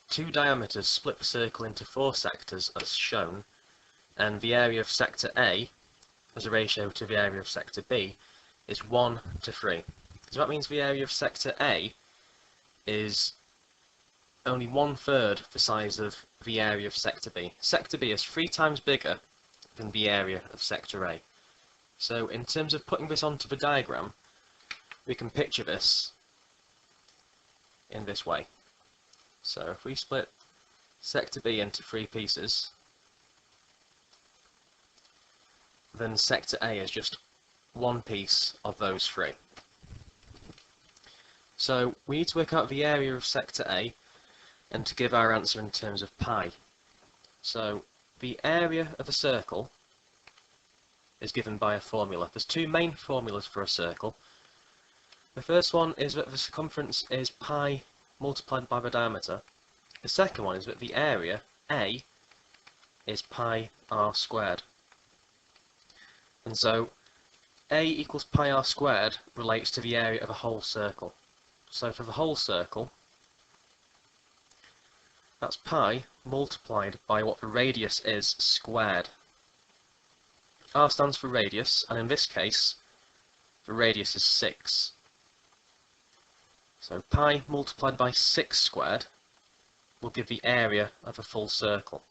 2 diameters split the circle into 4 sectors as shown, and the area of sector A, as a ratio to the area of sector B, is 1 to 3. So that means the area of sector A is only 1/3 the size of the area of sector B. Sector B is 3 times bigger than the area of sector A. So in terms of putting this onto the diagram, we can picture this in this way. So if we split sector B into 3 pieces, then sector A is just one piece of those 3. So we need to work out the area of sector A and to give our answer in terms of pi. So the area of a circle is given by a formula. There's two main formulas for a circle. The first one is that the circumference is pi multiplied by the diameter. The second one is that the area, A, is pi r squared. And so A equals pi r squared relates to the area of a whole circle. So for the whole circle, that's pi multiplied by what the radius is squared. R stands for radius, and in this case, the radius is 6. So pi multiplied by 6 squared will give the area of a full circle.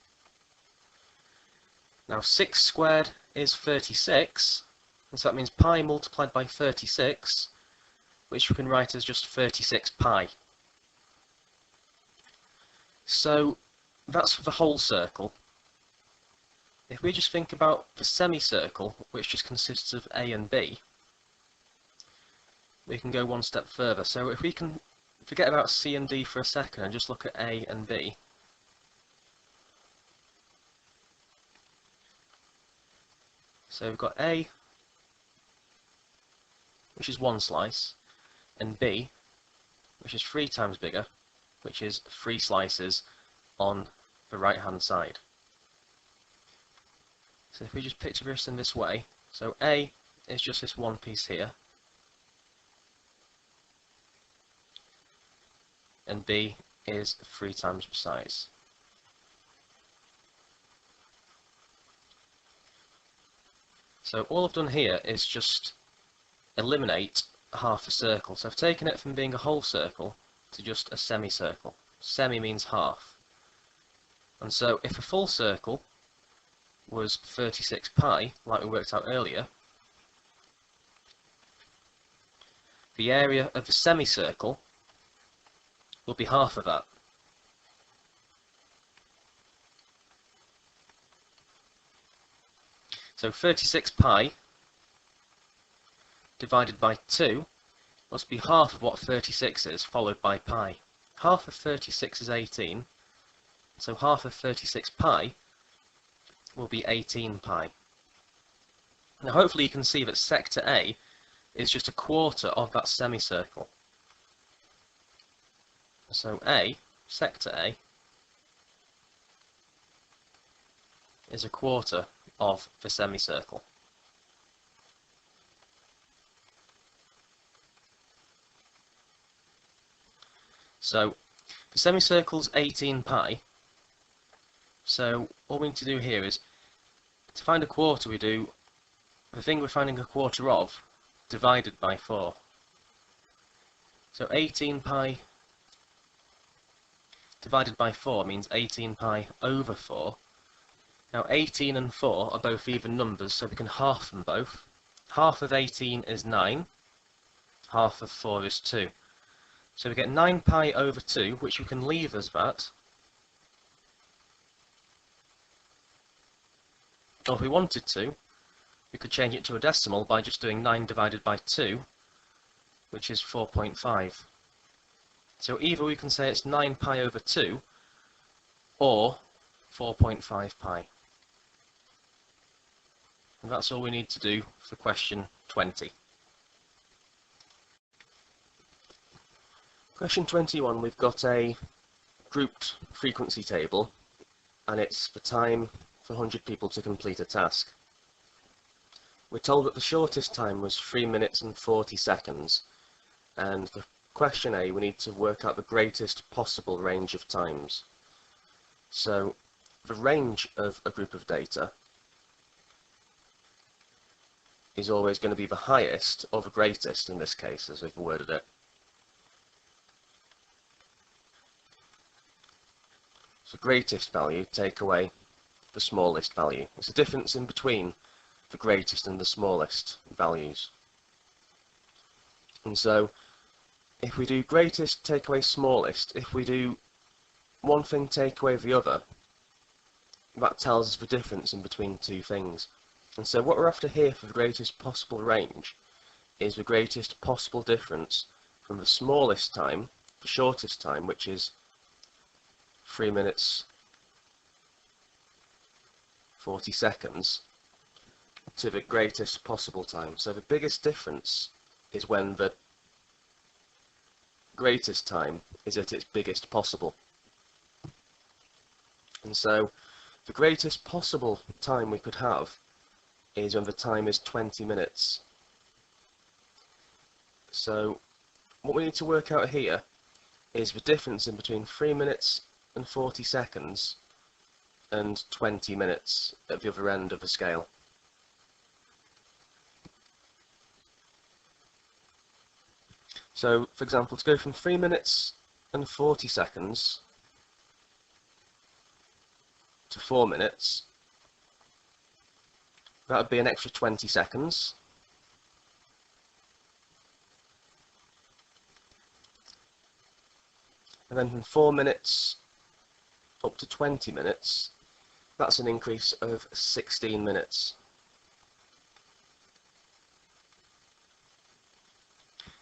Now 6 squared is 36, and so that means pi multiplied by 36, which we can write as just 36 pi. So that's for the whole circle. If we just think about the semicircle, which just consists of A and B, we can go one step further. So if we can forget about C and D for a second and just look at A and B, so we've got A, which is one slice, and B, which is 3 times bigger, which is 3 slices on the right hand side. So if we just picture this in this way, so A is just this one piece here, and B is 3 times the size. So all I've done here is just eliminate half a circle. So I've taken it from being a whole circle to just a semicircle. Semi means half. And so if a full circle was 36 pi, like we worked out earlier, the area of the semicircle will be half of that. So 36 pi divided by 2 must be half of what 36 is, followed by pi. Half of 36 is 18, so half of 36 pi will be 18 pi. Now hopefully you can see that sector A is just a quarter of that semicircle. So A, sector A, is a quarter of the semicircle. So the semicircle's 18 pi, so all we need to do here is, to find a quarter we do the thing we're finding a quarter of divided by 4. So 18 pi divided by 4 means 18 pi over 4. Now 18 and 4 are both even numbers, so we can half them both. Half of 18 is 9, half of 4 is 2. So we get 9 pi over 2, which we can leave as that. Or if we wanted to, we could change it to a decimal by just doing 9 divided by 2, which is 4.5. So either we can say it's 9 pi over 2, or 4.5 pi. And that's all we need to do for question 20. Question 21, we've got a grouped frequency table, and it's the time for 100 people to complete a task. We're told that the shortest time was 3 minutes and 40 seconds, and for question A we need to work out the greatest possible range of times. So the range of a group of data is always going to be the highest or the greatest in this case, as we've worded it. So greatest value take away the smallest value. It's the difference in between the greatest and the smallest values. And so if we do greatest take away smallest, if we do one thing take away the other, that tells us the difference in between two things. And so what we're after here for the greatest possible range is the greatest possible difference from the smallest time, the shortest time, which is 3 minutes 40 seconds, to the greatest possible time. So the biggest difference is when the greatest time is at its biggest possible. And so the greatest possible time we could have is when the time is 20 minutes. So what we need to work out here is the difference in between 3 minutes and 40 seconds and 20 minutes at the other end of the scale. So, for example, to go from 3 minutes and 40 seconds to 4 minutes, that would be an extra 20 seconds. And then from 4 minutes up to 20 minutes, that's an increase of 16 minutes.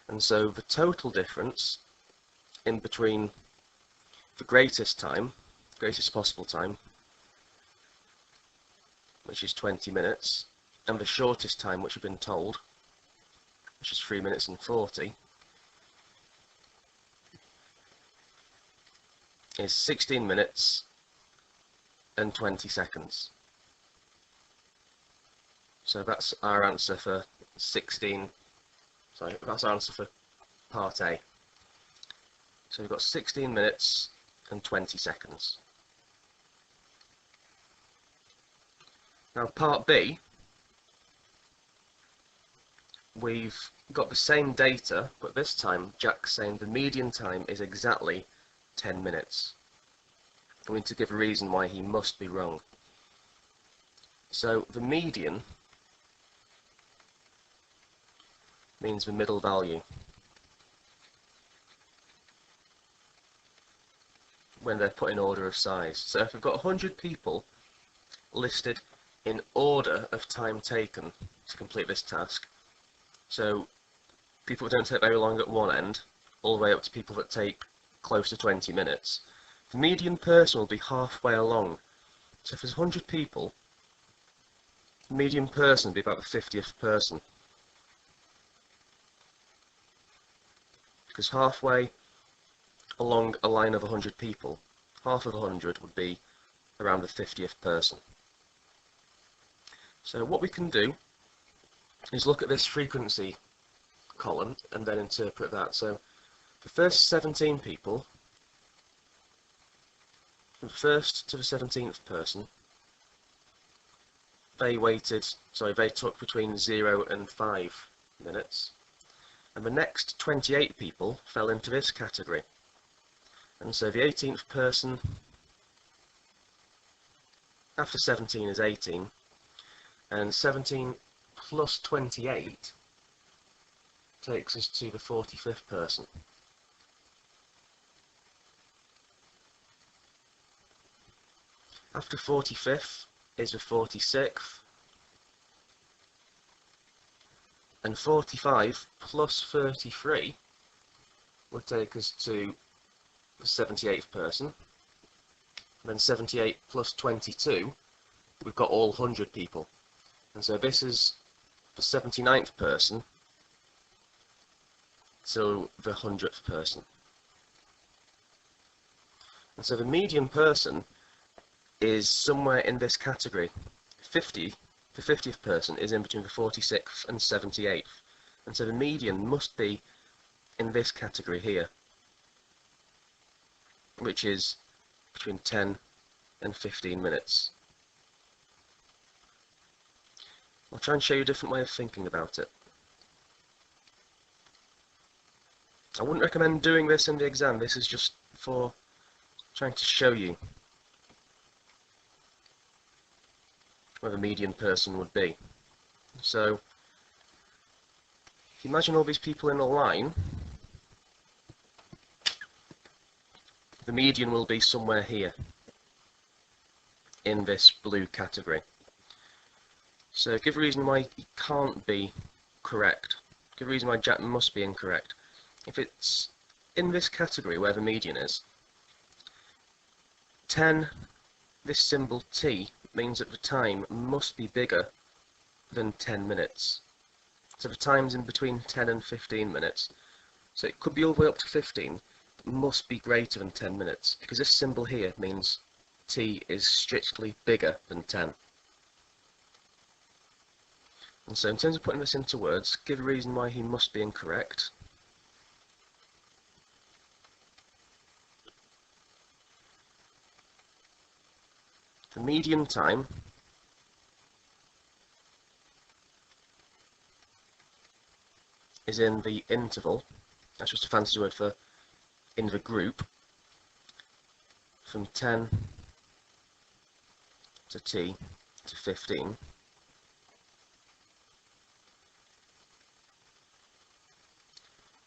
And so the total difference in between the greatest time, greatest possible time, which is 20 minutes, and the shortest time which we've been told, which is 3 minutes and 40, is 16 minutes and 20 seconds. So that's our answer for that's our answer for part A. So we've got 16 minutes and 20 seconds. Now part B, we've got the same data, but this time Jack's saying the median time is exactly 10 minutes. We need to give a reason why he must be wrong. So the median means the middle value when they're put in order of size. So if we've got 100 people listed in order of time taken to complete this task, so people that don't take very long at one end, all the way up to people that take close to 20 minutes, the median person will be halfway along. So if there's 100 people, the median person will be about the 50th person. Because halfway along a line of 100 people, half of 100 would be around the 50th person. So what we can do is look at this frequency column and then interpret that. So the first 17 people, from the first to the 17th person, they took between 0 and 5 minutes. And the next 28 people fell into this category. And so the 18th person after 17 is 18, and 17 plus 28 takes us to the 45th person. After 45th is the 46th, and 45 plus 33 would take us to the 78th person. And then 78 plus 22, we've got all 100 people. And so this is the 79th person to the 100th person. And so the median person is somewhere in this category. The 50th person is in between the 46th and 78th. And so the median must be in this category here, which is between 10 and 15 minutes. I'll try and show you a different way of thinking about it. I wouldn't recommend doing this in the exam. This is just for trying to show you where the median person would be. So, if you imagine all these people in a line, the median will be somewhere here in this blue category. So give a reason why it can't be correct. Give a reason why Jack must be incorrect. If it's in this category where the median is, 10, this symbol T, means that the time must be bigger than 10 minutes. So the time's in between 10 and 15 minutes. So it could be all the way up to 15, but must be greater than 10 minutes, because this symbol here means t is strictly bigger than 10. And so in terms of putting this into words, give a reason why he must be incorrect. The median time is in the interval, that's just a fancy word for in the group, from 10 to t to 15.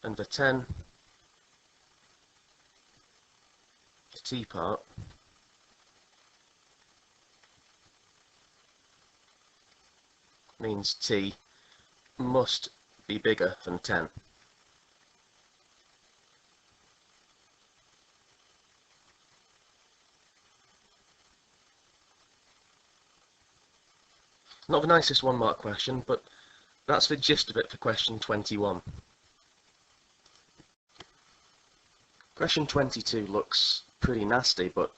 And the 10 to t part means t must be bigger than 10. Not the nicest 1-mark question, but that's the gist of it for question 21. Question 22 looks pretty nasty, but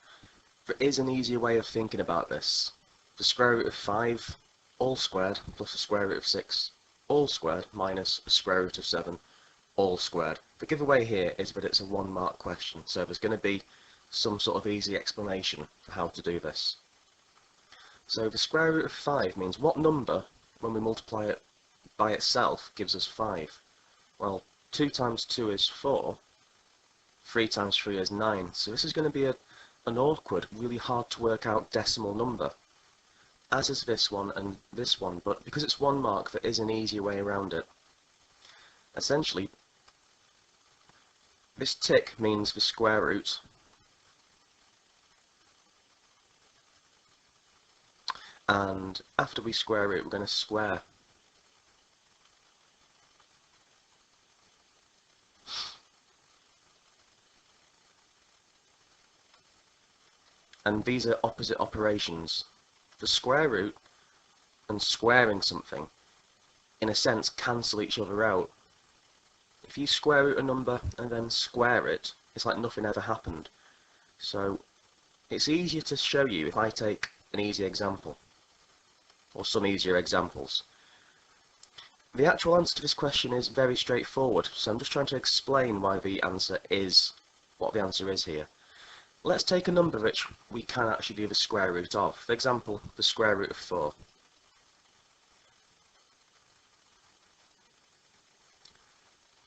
there is an easier way of thinking about this. The square root of 5 all squared plus the square root of 6 all squared minus the square root of 7 all squared. The giveaway here is that it's a 1-mark question, so there's going to be some sort of easy explanation for how to do this. So the square root of 5 means what number, when we multiply it by itself, gives us 5? Well, 2 times 2 is 4, 3 times 3 is 9, so this is going to be an awkward, really hard to work out decimal number, as is this one and this one, but because it's 1 mark, there is an easier way around it. Essentially, this tick means the square root, and after we square it, we're going to square. And these are opposite operations. The square root and squaring something, in a sense, cancel each other out. If you square root a number and then square it, it's like nothing ever happened. So it's easier to show you if I take an easy example, or some easier examples. The actual answer to this question is very straightforward, so I'm just trying to explain why the answer is what the answer is here. Let's take a number which we can actually do the square root of. For example, the square root of 4.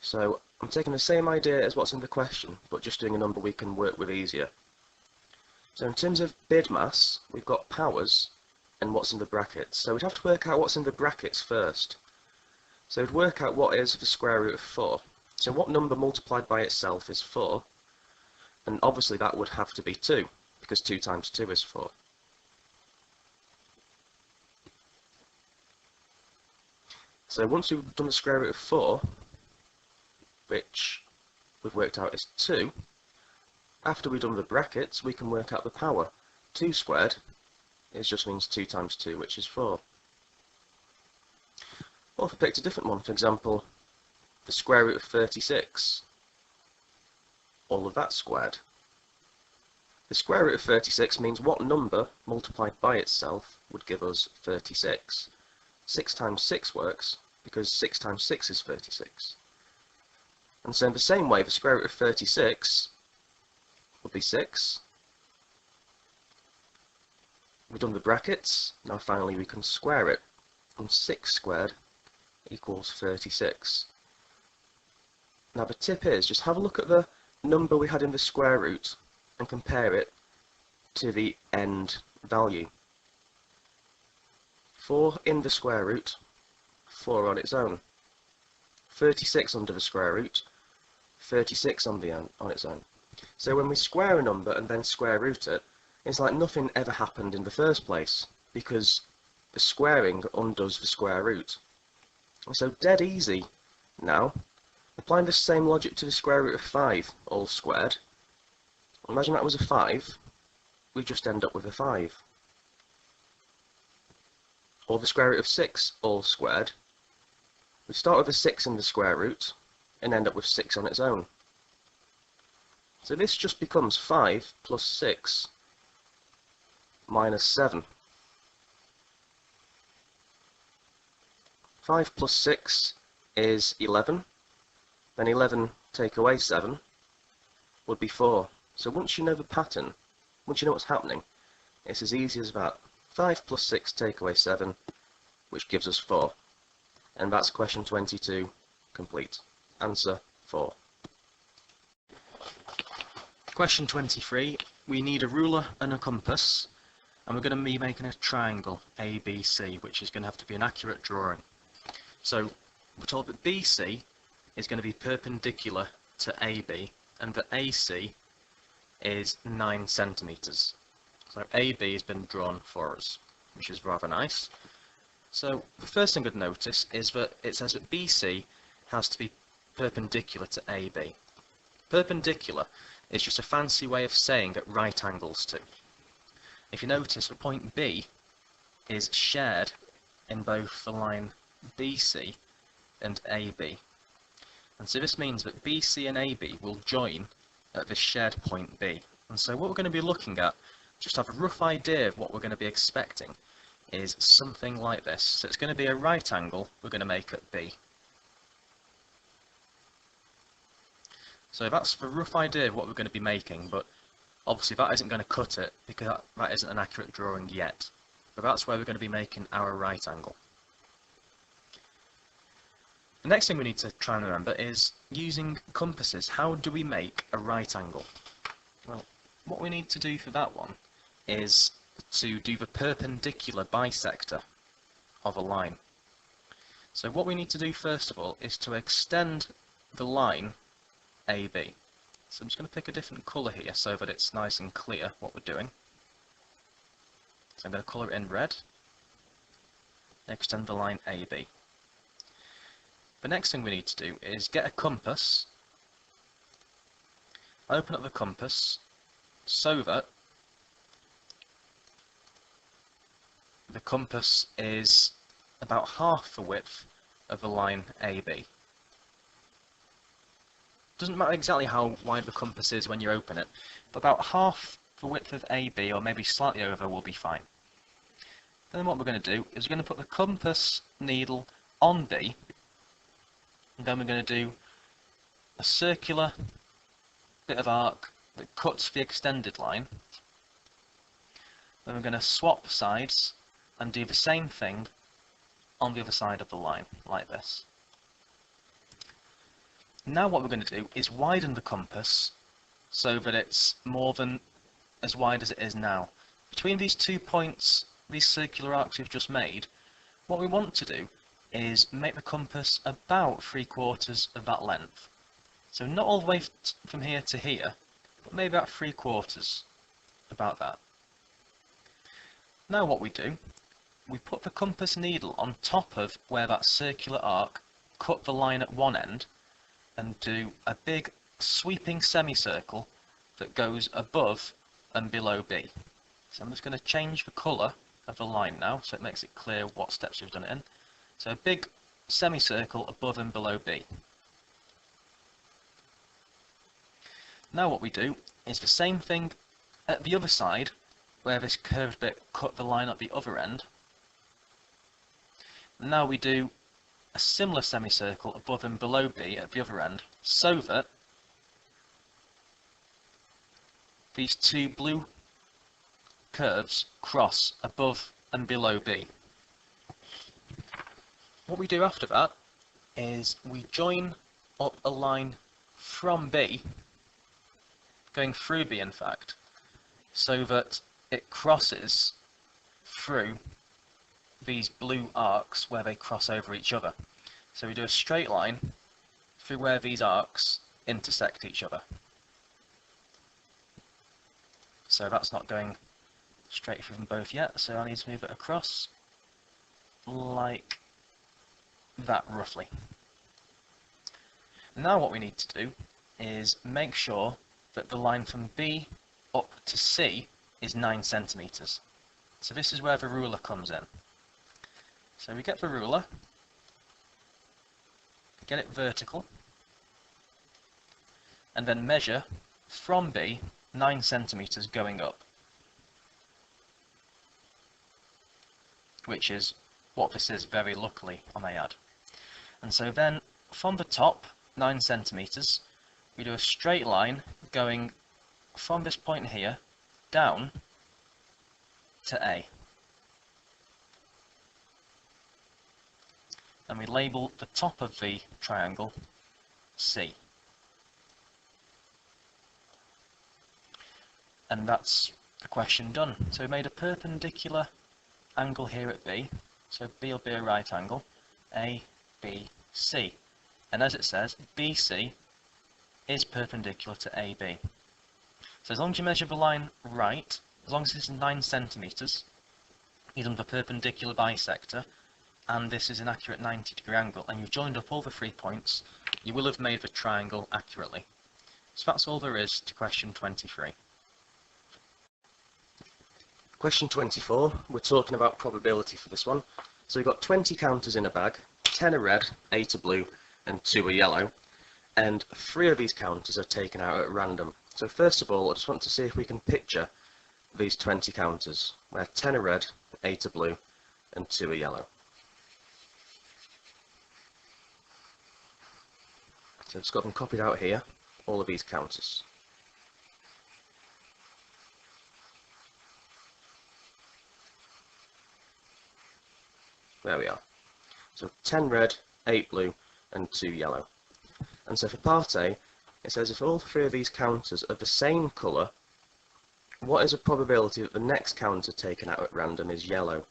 So I'm taking the same idea as what's in the question, but just doing a number we can work with easier. So in terms of bid mass, we've got powers and what's in the brackets. So we'd have to work out what's in the brackets first. So we'd work out what is the square root of 4. So what number multiplied by itself is 4? And obviously that would have to be 2, because 2 times 2 is 4. So once we've done the square root of 4, which we've worked out is 2, after we've done the brackets, we can work out the power. 2 squared just means 2 times 2, which is 4. Or if we picked a different one, for example, the square root of 36, all of that squared. The square root of 36 means what number multiplied by itself would give us 36. 6 times 6 works, because 6 times 6 is 36. And so in the same way, the square root of 36 would be 6. We've done the brackets, now finally we can square it. And 6 squared equals 36. Now the tip is, just have a look at the number we had in the square root and compare it to the end value. 4 in the square root, 4 on its own. 36 under the square root, 36 on its own. So when we square a number and then square root it, it's like nothing ever happened in the first place, because the squaring undoes the square root. So dead easy now. Applying the same logic to the square root of 5 all squared, imagine that was a 5, we just end up with a 5. or the square root of 6 all squared, we start with a 6 in the square root and end up with 6 on its own. So this just becomes 5 plus 6 minus 7. 5 plus 6 is 11, then 11 take away 7 would be 4. So once you know the pattern, once you know what's happening, it's as easy as that. 5 plus 6 take away 7, which gives us 4. And that's question 22 complete. Answer 4. Question 23, we need a ruler and a compass, and we're going to be making a triangle ABC, which is going to have to be an accurate drawing. So we're told that BC is going to be perpendicular to AB, and that AC is 9 centimeters. So AB has been drawn for us, which is rather nice. So the first thing I'd notice is that it says that BC has to be perpendicular to AB. Perpendicular is just a fancy way of saying at right angles to. If you notice, the point B is shared in both the line BC and AB. And so this means that BC and AB will join at the shared point B. And so what we're going to be looking at, just to have a rough idea of what we're going to be expecting, is something like this. So it's going to be a right angle we're going to make at B. So that's the rough idea of what we're going to be making, but obviously that isn't going to cut it because that isn't an accurate drawing yet. But that's where we're going to be making our right angle. The next thing we need to try and remember is using compasses. How do we make a right angle? Well, what we need to do for that one is to do the perpendicular bisector of a line. So what we need to do first of all is to extend the line AB. So I'm just going to pick a different colour here so that it's nice and clear what we're doing. So I'm going to colour it in red, extend the line AB. The next thing we need to do is get a compass, open up the compass so that the compass is about half the width of the line AB. Doesn't matter exactly how wide the compass is when you open it, but about half the width of AB, or maybe slightly over, will be fine. Then what we're going to do is we're going to put the compass needle on B, and then we're going to do a circular bit of arc that cuts the extended line. Then we're going to swap sides and do the same thing on the other side of the line, like this. Now what we're going to do is widen the compass so that it's more than as wide as it is now. Between these 2 points, these circular arcs we've just made, what we want to do is make the compass about 3/4 of that length. So not all the way from here to here, but maybe about 3/4, about that. Now what we do, we put the compass needle on top of where that circular arc cut the line at one end, and do a big sweeping semicircle that goes above and below B. So I'm just going to change the colour of the line now so it makes it clear what steps we've done it in. So a big semicircle above and below B. Now what we do is the same thing at the other side where this curved bit cut the line at the other end. Now we do a similar semicircle above and below B at the other end, so that these two blue curves cross above and below B. What we do after that is we join up a line from B, going through B in fact, so that it crosses through these blue arcs where they cross over each other. So we do a straight line through where these arcs intersect each other. So that's not going straight through them both yet, so I need to move it across like that roughly. Now what we need to do is make sure that the line from B up to C is 9 centimeters. So this is where the ruler comes in. So we get the ruler, get it vertical, and then measure from B 9 centimeters going up, which is what this is very luckily, I may add. And so then from the top 9 centimeters, we do a straight line going from this point here down to A. And we label the top of the triangle C. And that's the question done. So we made a perpendicular angle here at B, so B will be a right angle, A, B, C. And as it says, BC is perpendicular to AB. So as long as you measure the line right, as long as this is 9 centimeters, he's on the perpendicular bisector, and this is an accurate 90-degree angle, and you've joined up all the 3 points, you will have made the triangle accurately. So that's all there is to question 23. Question 24, we're talking about probability for this one. So we've got 20 counters in a bag, 10 are red, 8 are blue, and 2 are yellow. And 3 of these counters are taken out at random. So first of all, I just want to see if we can picture these 20 counters, where 10 are red, 8 are blue, and 2 are yellow. So I've just got them copied out here, all of these counters. There we are. So 10 red, 8 blue, and 2 yellow. And so for part A, it says if all 3 of these counters are the same colour, what is the probability that the next counter taken out at random is yellow?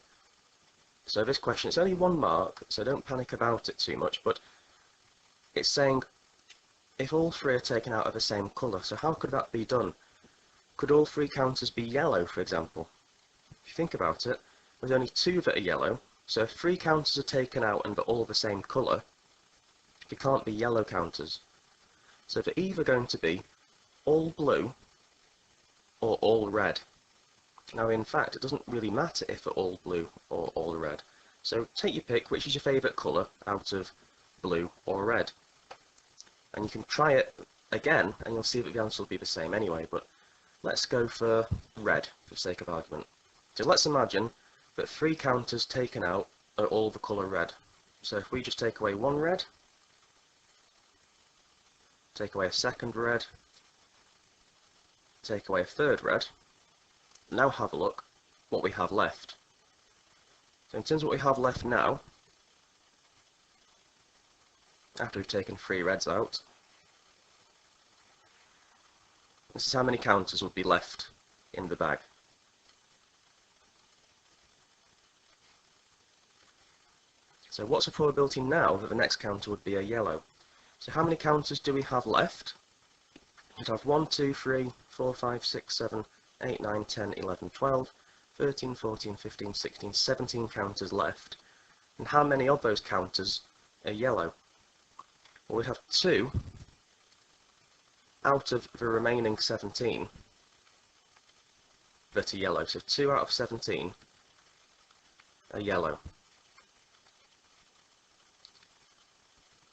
So this question, it's only 1 mark, so don't panic about it too much, but it's saying if all 3 are taken out of the same colour, so how could that be done? Could all 3 counters be yellow, for example? If you think about it, there's only 2 that are yellow, so if 3 counters are taken out and they're all the same colour, they can't be yellow counters. So they're either going to be all blue or all red. Now in fact, it doesn't really matter if they're all blue or all red. So take your pick, which is your favourite colour out of blue or red. And you can try it again and you'll see that the answer will be the same anyway, but let's go for red for the sake of argument. So let's imagine that 3 counters taken out are all the colour red. So if we just take away 1 red, take away a second red, take away a third red, now have a look what we have left. So in terms of what we have left now, after we've taken 3 reds out, this is how many counters would be left in the bag. So what's the probability now that the next counter would be a yellow? So how many counters do we have left? We'd have 1, 2, 3, 4, 5, 6, 7, 8, 9, 10, 11, 12, 13, 14, 15, 16, 17 counters left. And how many of those counters are yellow? Well, we have 2 out of the remaining 17 that are yellow. So 2 out of 17 are yellow.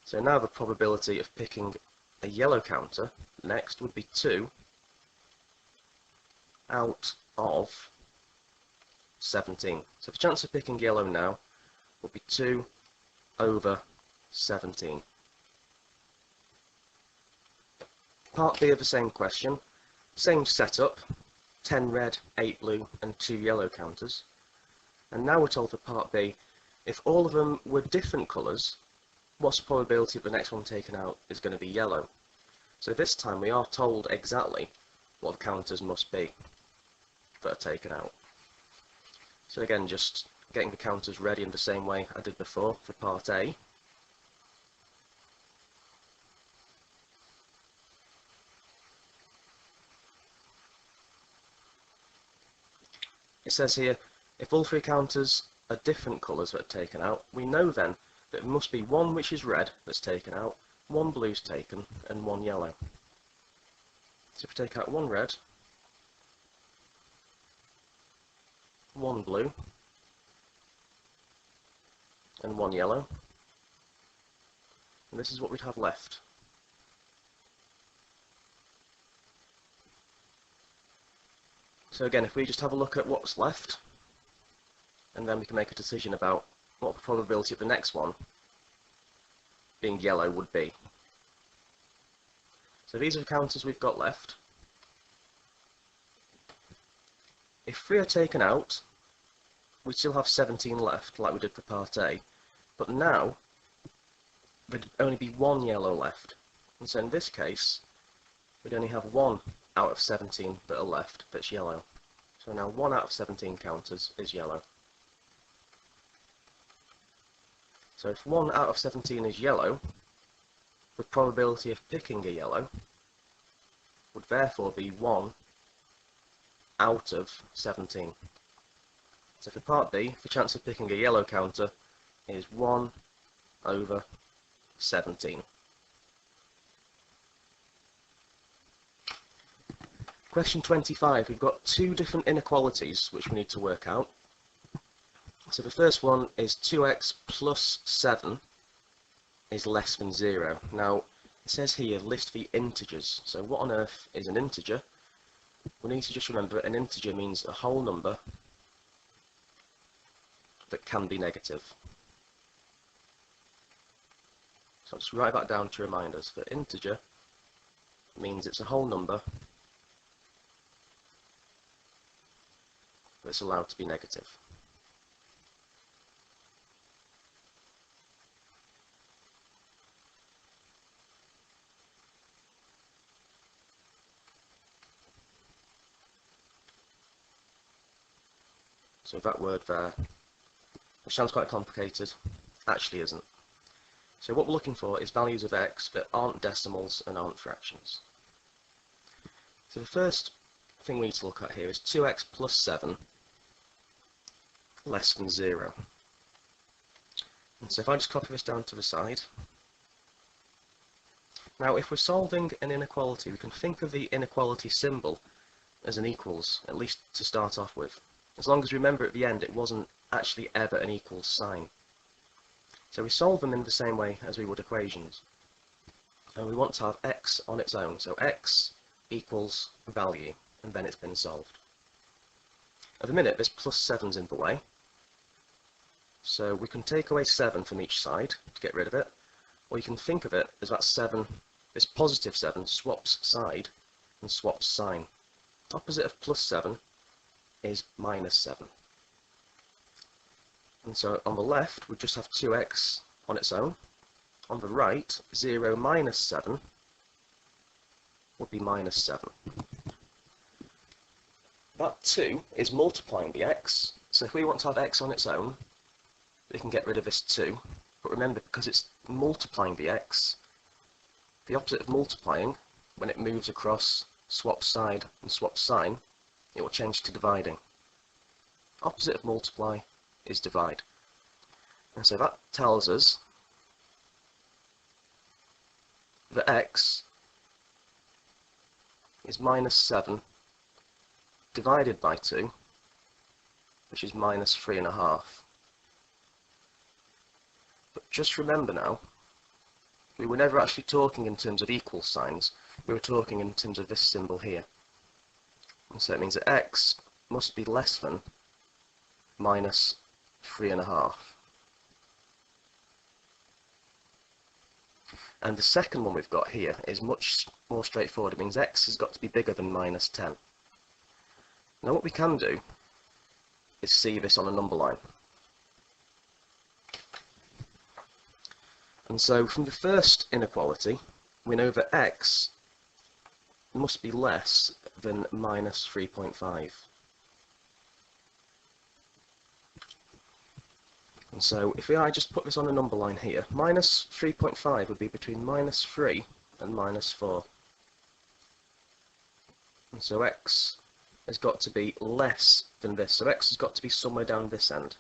So now the probability of picking a yellow counter next would be 2 out of 17. So the chance of picking yellow now would be 2 over 17. Part B of the same question, same setup, 10 red, 8 blue and 2 yellow counters. And now we're told for part B, if all of them were different colours, what's the probability of the next one taken out is going to be yellow? So this time we are told exactly what the counters must be that are taken out. So again, just getting the counters ready in the same way I did before for part A. It says here, if all 3 counters are different colours that are taken out, we know then that it must be 1 which is red that's taken out, 1 blue's taken, and 1 yellow. So if we take out 1 red, 1 blue, and 1 yellow. And this is what we'd have left. So again, if we just have a look at what's left, and then we can make a decision about what the probability of the next one being yellow would be. So these are the counters we've got left. If 3 are taken out, we still have 17 left, like we did for part A, but now there'd only be 1 yellow left. And so in this case, we'd only have 1 out of 17 that are left that's yellow. So now 1 out of 17 counters is yellow. So if 1 out of 17 is yellow, the probability of picking a yellow would therefore be 1 out of 17. So for part B, the chance of picking a yellow counter is 1 over 17. Question 25, we've got 2 different inequalities which we need to work out. So the first one is 2x plus 7 is less than 0. Now, it says here list the integers. So what on earth is an integer? We need to just remember an integer means a whole number that can be negative. So I'll just write that down to remind us that integer means it's a whole number that's allowed to be negative. So that word there, which sounds quite complicated, actually isn't. So what we're looking for is values of x that aren't decimals and aren't fractions. So the first thing we need to look at here is 2x plus 7 less than 0. And so if I just copy this down to the side. Now if we're solving an inequality, we can think of the inequality symbol as an equals, at least to start off with. As long as we remember at the end it wasn't actually ever an equals sign. So we solve them in the same way as we would equations. And we want to have x on its own. So x equals value, and then it's been solved. At the minute, this plus 7's in the way. So we can take away 7 from each side to get rid of it. Or you can think of it as that 7, this positive 7, swaps side and swaps sign. Opposite of plus 7 is minus 7. And so on the left, we just have 2x on its own. On the right, 0 minus 7 would be minus 7. That 2 is multiplying the x, so if we want to have x on its own, we can get rid of this 2. But remember, because it's multiplying the x, the opposite of multiplying, when it moves across, swaps side and swaps sign, it will change to dividing. Opposite of multiply is divide. And so that tells us that x is minus 7 divided by 2, which is minus 3.5. But just remember now, we were never actually talking in terms of equal signs, we were talking in terms of this symbol here. And so it means that x must be less than minus 3.5. And the second one we've got here is much more straightforward. It means x has got to be bigger than minus 10. Now what we can do is see this on a number line. And so from the first inequality, we know that x must be less than minus 3.5. And so if I just put this on a number line here, minus 3.5 would be between minus 3 and minus 4. And so x has got to be less than this. So x has got to be somewhere down this end.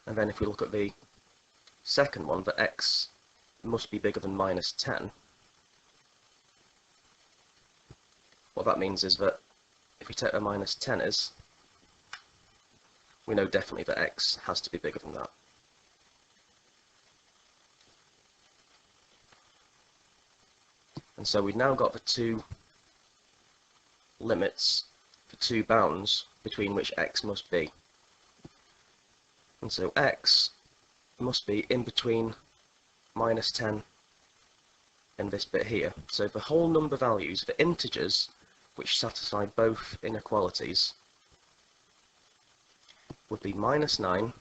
And then if we look at the second one, that x must be bigger than minus 10, what that means is that if we take where minus 10 is, we know definitely that x has to be bigger than that. And so we've now got the two limits, the two bounds between which x must be. And so x must be in between minus 10 and this bit here. So the whole number values, the integers which satisfy both inequalities, would be minus 9,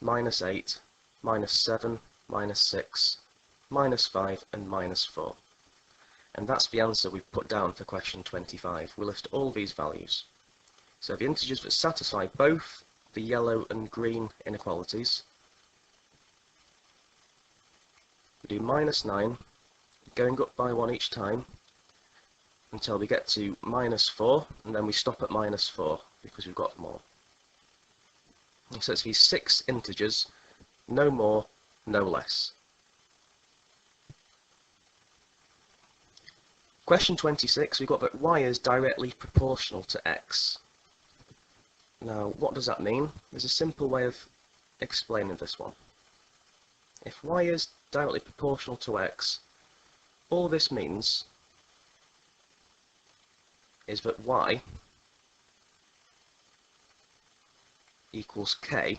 minus 8, minus 7, minus 6, minus 5 and minus 4. And that's the answer we've put down for question 25. We list all these values. So the integers that satisfy both the yellow and green inequalities, we do minus 9, going up by 1 each time until we get to minus 4, and then we stop at minus 4 because we've got more. So it's these 6 integers, no more, no less. Question 26, we've got that y is directly proportional to x. Now, what does that mean? There's a simple way of explaining this one. If y is directly proportional to x, all this means is that y equals k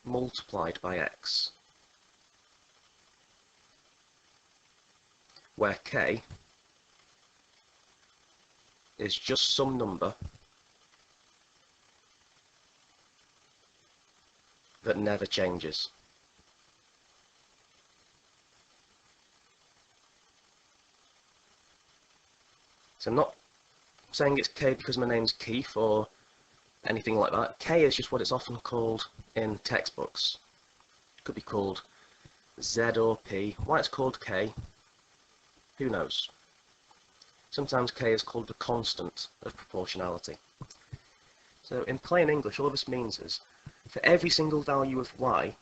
multiplied by x, where k is just some number that never changes. So I'm not saying it's k because my name's Keith or anything like that. K is just what it's often called in textbooks. It could be called Z or P. Why it's called K, who knows? Sometimes K is called the constant of proportionality. So in plain English, all this means is, for every single value of y,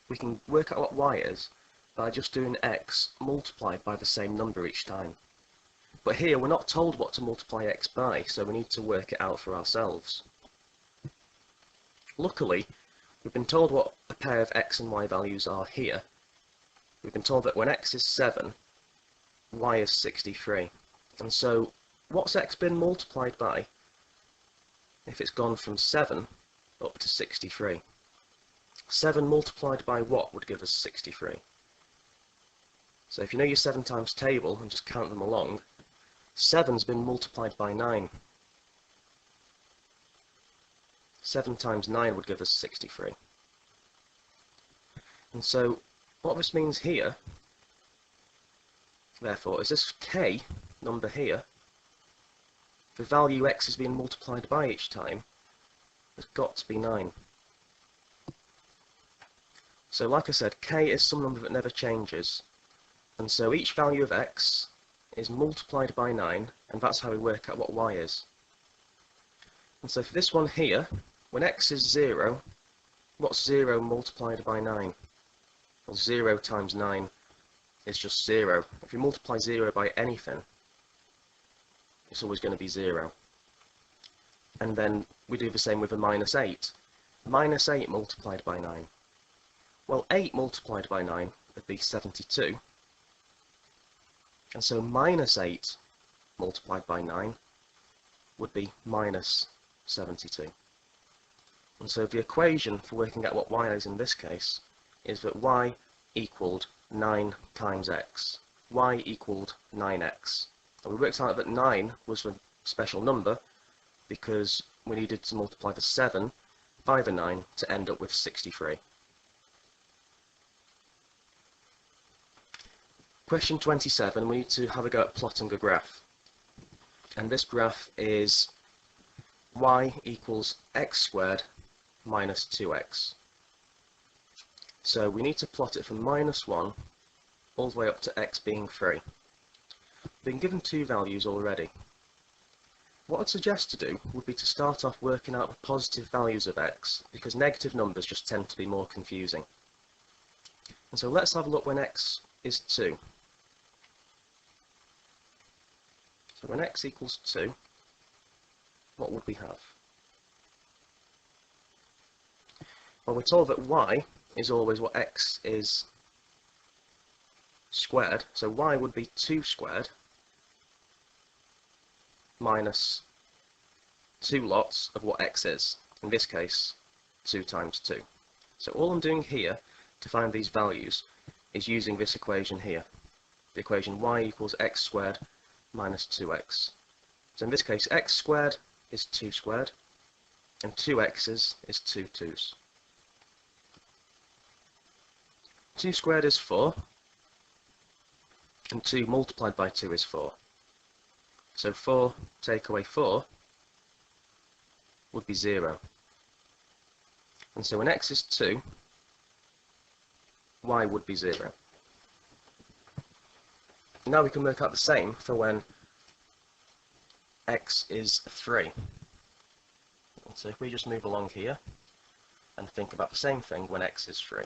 we can work out what y is by just doing x multiplied by the same number each time. But here we're not told what to multiply x by, so we need to work it out for ourselves. Luckily, we've been told what a pair of x and y values are here. We've been told that when x is 7, y is 63. And so, what's x been multiplied by if it's gone from 7 up to 63? 7 multiplied by what would give us 63? So if you know your 7 times table and just count them along, 7's been multiplied by 9. 7 times 9 would give us 63. And so what this means here, therefore, is this k number here, the value x is being multiplied by each time, has got to be 9. So like I said, k is some number that never changes, and so each value of x is multiplied by 9, and that's how we work out what y is. And so for this one here, when x is 0, what's 0 multiplied by 9? Well, 0 times 9 is just 0. If you multiply 0 by anything, it's always going to be 0. And then we do the same with a minus 8. Minus 8 multiplied by 9. Well, 8 multiplied by 9 would be 72. And so minus 8 multiplied by 9 would be minus 72. And so the equation for working out what y is in this case is that y equaled 9 times x. Y equaled 9x. And we worked out that 9 was a special number because we needed to multiply the 7 by the 9 to end up with 63. Question 27, we need to have a go at plotting a graph. And this graph is y equals x squared minus 2x. So we need to plot it from minus 1 all the way up to x being 3. We've been given two values already. What I'd suggest to do would be to start off working out the positive values of x, because negative numbers just tend to be more confusing. And so let's have a look when x is 2. So when x equals 2, what would we have? Well, we're told that y is always what x is squared, so y would be 2 squared minus 2 lots of what x is, in this case 2 times 2. So all I'm doing here to find these values is using this equation here, the equation y equals x squared minus 2x. So in this case x squared is 2 squared and 2x's is 2 2's. 2 squared is 4 and 2 multiplied by 2 is 4. So 4 take away 4 would be 0. And so when x is 2, y would be 0. Now we can work out the same for when x is 3. So if we just move along here and think about the same thing when x is 3.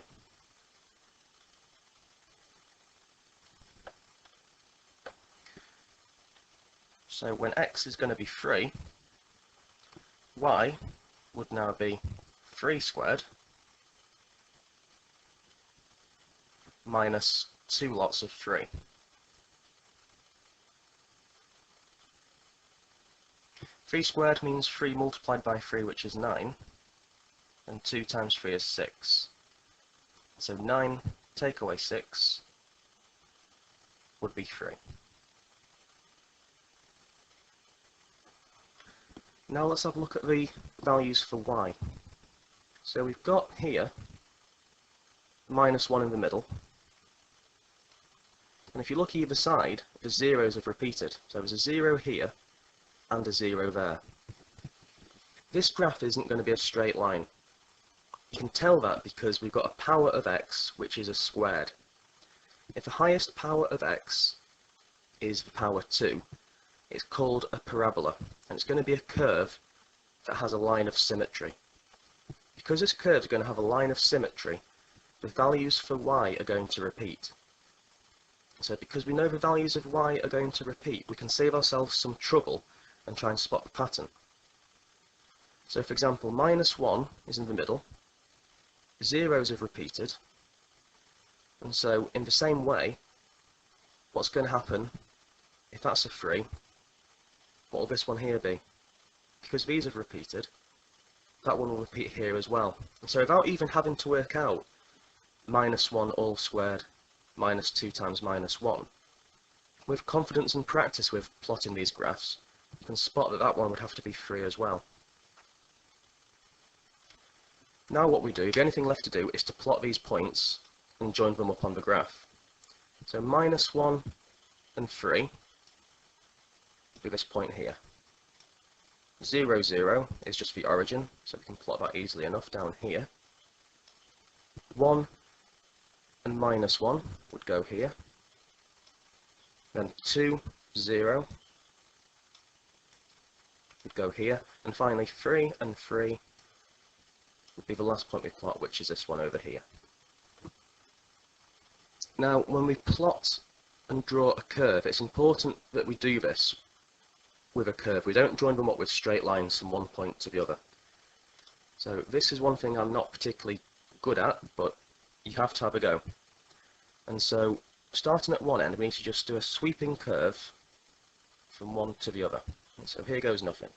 So when x is going to be 3, y would now be 3 squared minus 2 lots of 3. 3 squared means 3 multiplied by 3, which is 9, and 2 times 3 is 6. So 9 take away 6 would be 3. Now let's have a look at the values for y. So we've got here minus 1 in the middle, and if you look either side, the zeros have repeated. So there's a 0 here and a 0 there. This graph isn't going to be a straight line. You can tell that because we've got a power of x which is a squared. If the highest power of x is the power 2, it's called a parabola, and it's going to be a curve that has a line of symmetry. Because this curve is going to have a line of symmetry, the values for y are going to repeat. So because we know the values of y are going to repeat, we can save ourselves some trouble and try and spot the pattern. So for example, minus 1 is in the middle, zeros have repeated, and so in the same way, what's going to happen if that's a 3? What will this one here be? Because these have repeated, that one will repeat here as well. And so without even having to work out minus 1 all squared minus 2 times minus 1, with confidence and practice with plotting these graphs, you can spot that that one would have to be 3 as well. Now what we do, the only thing left to do is to plot these points and join them up on the graph. So minus 1 and 3 be this point here. 0, 0 is just the origin, so we can plot that easily enough down here. 1 and minus 1 would go here. Then 2, 0 would go here. And finally 3 and 3 would be the last point we plot, which is this one over here. Now, when we plot and draw a curve, it's important that we do this with a curve. We don't join them up with straight lines from one point to the other. So this is one thing I'm not particularly good at, but you have to have a go. And so starting at one end, we need to just do a sweeping curve from one to the other. And so here goes nothing.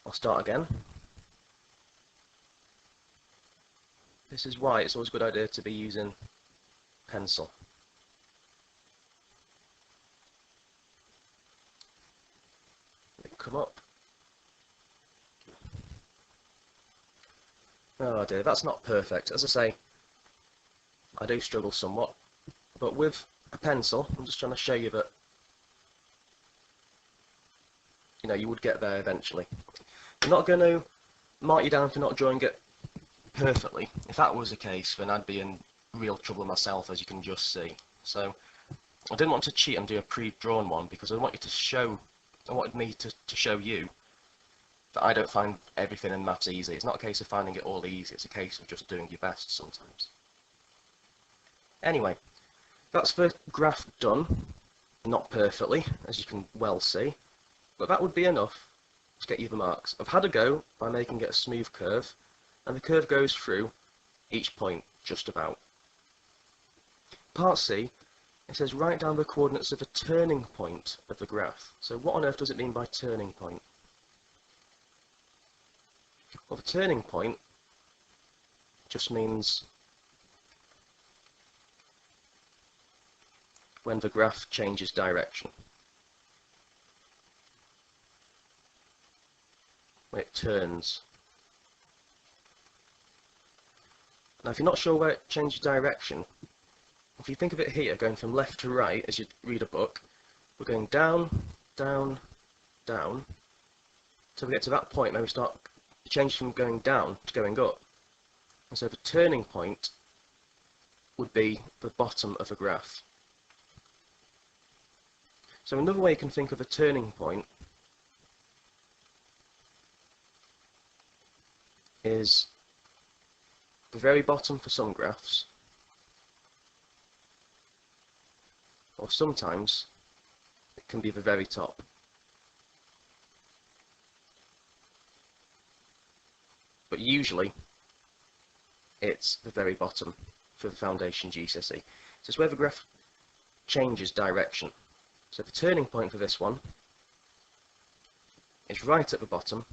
I'll start again. This is why it's always a good idea to be using pencil. Come up. Oh dear, that's not perfect. As I say, I do struggle somewhat, but with a pencil, I'm just trying to show you that, you know, you would get there eventually. I'm not going to mark you down for not drawing it perfectly. If that was the case, then I'd be in real trouble myself, as you can just see. So I didn't want to cheat and do a pre-drawn one because I wanted me to show you that I don't find everything in maths easy. It's not a case of finding it all easy, it's a case of just doing your best sometimes. Anyway, that's the graph done. Not perfectly, as you can well see, but that would be enough to get you the marks. I've had a go by making it a smooth curve, and the curve goes through each point, just about. Part C, it says write down the coordinates of a turning point of the graph. So what on earth does it mean by turning point? Well, the turning point just means when the graph changes direction. When it turns. Now if you're not sure where it changes direction, if you think of it here, going from left to right as you read a book, we're going down, down, down, till we get to that point where we start changing from going down to going up. And so the turning point would be the bottom of a graph. So another way you can think of a turning point is the very bottom for some graphs, or sometimes it can be the very top. But usually it's the very bottom for the foundation GCSE. So it's where the graph changes direction. So the turning point for this one is right at the bottom,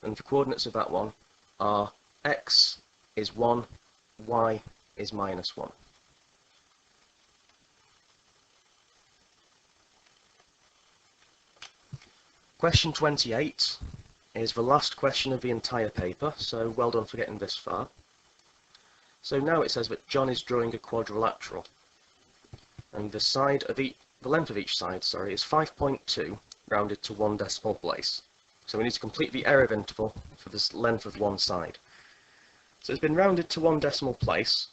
and the coordinates of that one are x is 1, y is -1. Question 28 is the last question of the entire paper, so well done for getting this far. So now it says that John is drawing a quadrilateral, and the length of each side, is 5.2 rounded to 1 decimal place. So we need to complete the error interval for this length of one side. So it's been rounded to 1 decimal place.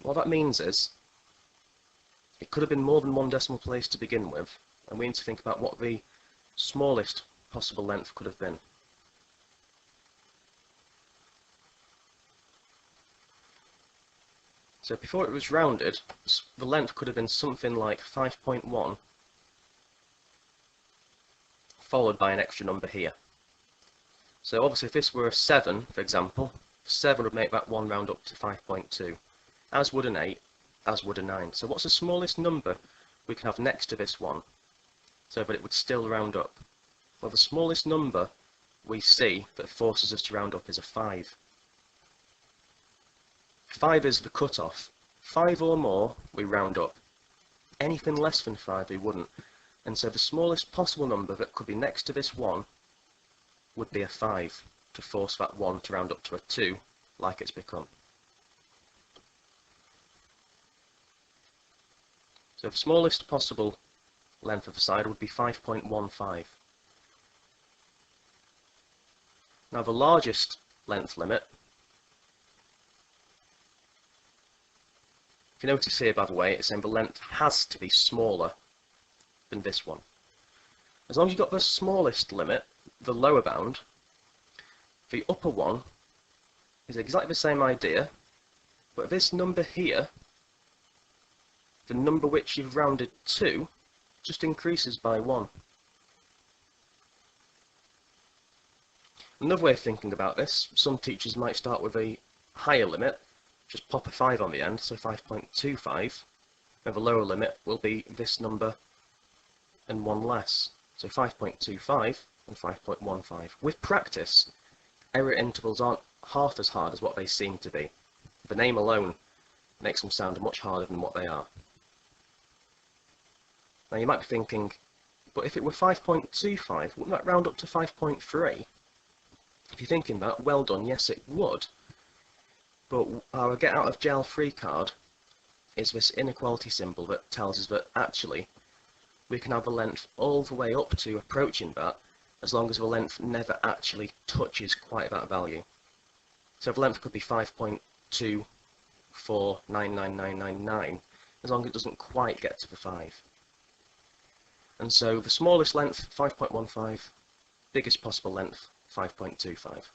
What that means is it could have been more than 1 decimal place to begin with, and we need to think about what the smallest possible length could have been. So before it was rounded, the length could have been something like 5.1 followed by an extra number here. So obviously if this were a 7, for example, 7 would make that one round up to 5.2, as would an 8, as would a 9. So what's the smallest number we can have next to this one, so that it would still round up? Well, the smallest number we see that forces us to round up is a 5. 5 is the cutoff. 5 or more, we round up. Anything less than 5, we wouldn't. And so the smallest possible number that could be next to this 1 would be a 5, to force that 1 to round up to a 2, like it's become. So the smallest possible length of the side would be 5.15. Now the largest length limit, if you notice here, by the way, it's saying the length has to be smaller than this one. As long as you've got the smallest limit, the lower bound, the upper one is exactly the same idea, but this number here, the number which you've rounded to, just increases by 1. Another way of thinking about this, some teachers might start with a higher limit, just pop a 5 on the end, so 5.25, and the lower limit will be this number and 1 less, so 5.25 and 5.15. With practice, error intervals aren't half as hard as what they seem to be. The name alone makes them sound much harder than what they are. Now you might be thinking, but if it were 5.25, wouldn't that round up to 5.3? If you're thinking that, well done, yes it would. But our get out of jail free card is this inequality symbol that tells us that actually we can have a length all the way up to approaching that, as long as the length never actually touches quite that value. So the length could be 5.2499999, as long as it doesn't quite get to the 5. And so the smallest length, 5.15, biggest possible length, 5.25.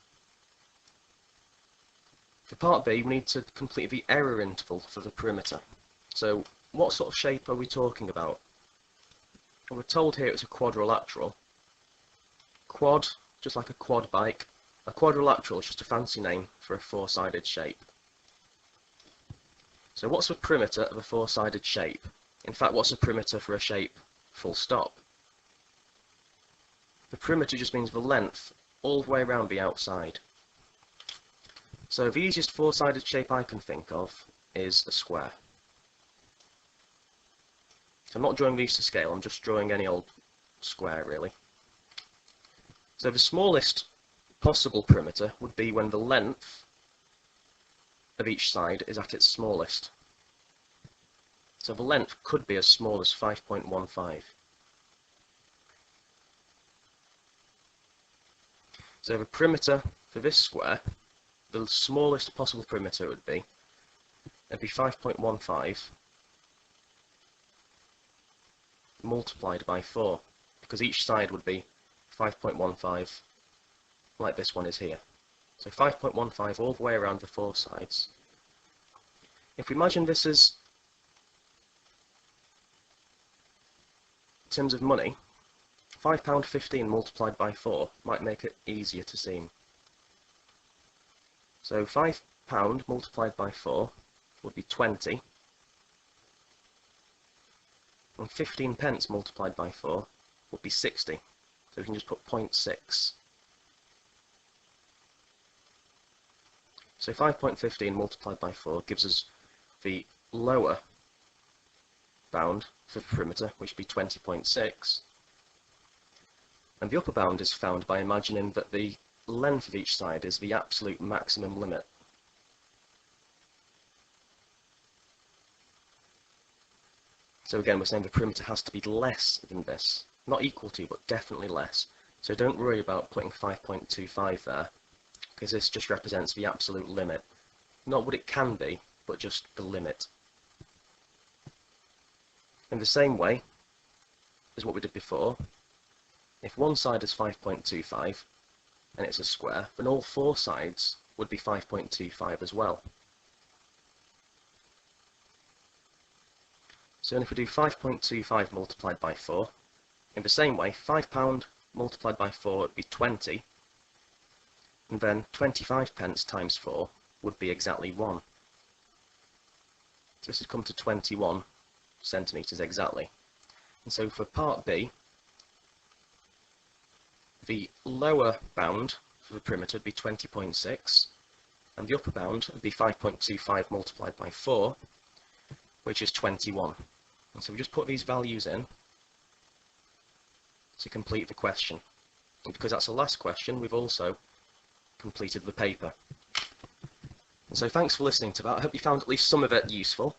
For part B, we need to complete the error interval for the perimeter. So what sort of shape are we talking about? Well, we're told here it's a quadrilateral. Quad, just like a quad bike. A quadrilateral is just a fancy name for a four-sided shape. So what's the perimeter of a four-sided shape? In fact, what's the perimeter for a shape full stop? The perimeter just means the length all the way around the outside. So the easiest four-sided shape I can think of is a square. So I'm not drawing these to scale, I'm just drawing any old square really. So the smallest possible perimeter would be when the length of each side is at its smallest. So the length could be as small as 5.15. So the perimeter for this square, the smallest possible perimeter would be 5.15 multiplied by 4, because each side would be 5.15 like this one is here. So 5.15 all the way around the four sides. If we imagine this as in terms of money, £5.15 multiplied by 4 might make it easier to see. So £5 multiplied by 4 would be 20, and 15 pence multiplied by 4 would be 60. So we can just put 0.6. So 5.15 multiplied by 4 gives us the lower bound for the perimeter, which would be 20.6. And the upper bound is found by imagining that the length of each side is the absolute maximum limit. So again, we're saying the perimeter has to be less than this. Not equal to, but definitely less. So don't worry about putting 5.25 there, because this just represents the absolute limit. Not what it can be, but just the limit. In the same way as what we did before, if one side is 5.25 and it's a square, then all four sides would be 5.25 as well. So if we do 5.25 multiplied by 4, in the same way, £5 multiplied by 4 would be 20, and then 25 pence times 4 would be exactly 1. So this would come to 21 centimetres exactly. And so for part B, the lower bound for the perimeter would be 20.6, and the upper bound would be 5.25 multiplied by 4, which is 21. And so we just put these values in to complete the question. And because that's the last question, we've also completed the paper. And so thanks for listening to that. I hope you found at least some of it useful.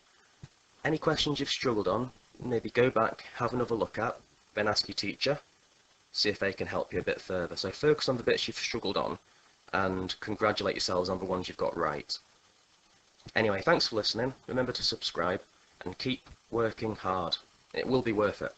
Any questions you've struggled on, maybe go back, have another look at, then ask your teacher, see if they can help you a bit further. So focus on the bits you've struggled on and congratulate yourselves on the ones you've got right. Anyway, thanks for listening. Remember to subscribe and keep working hard. It will be worth it.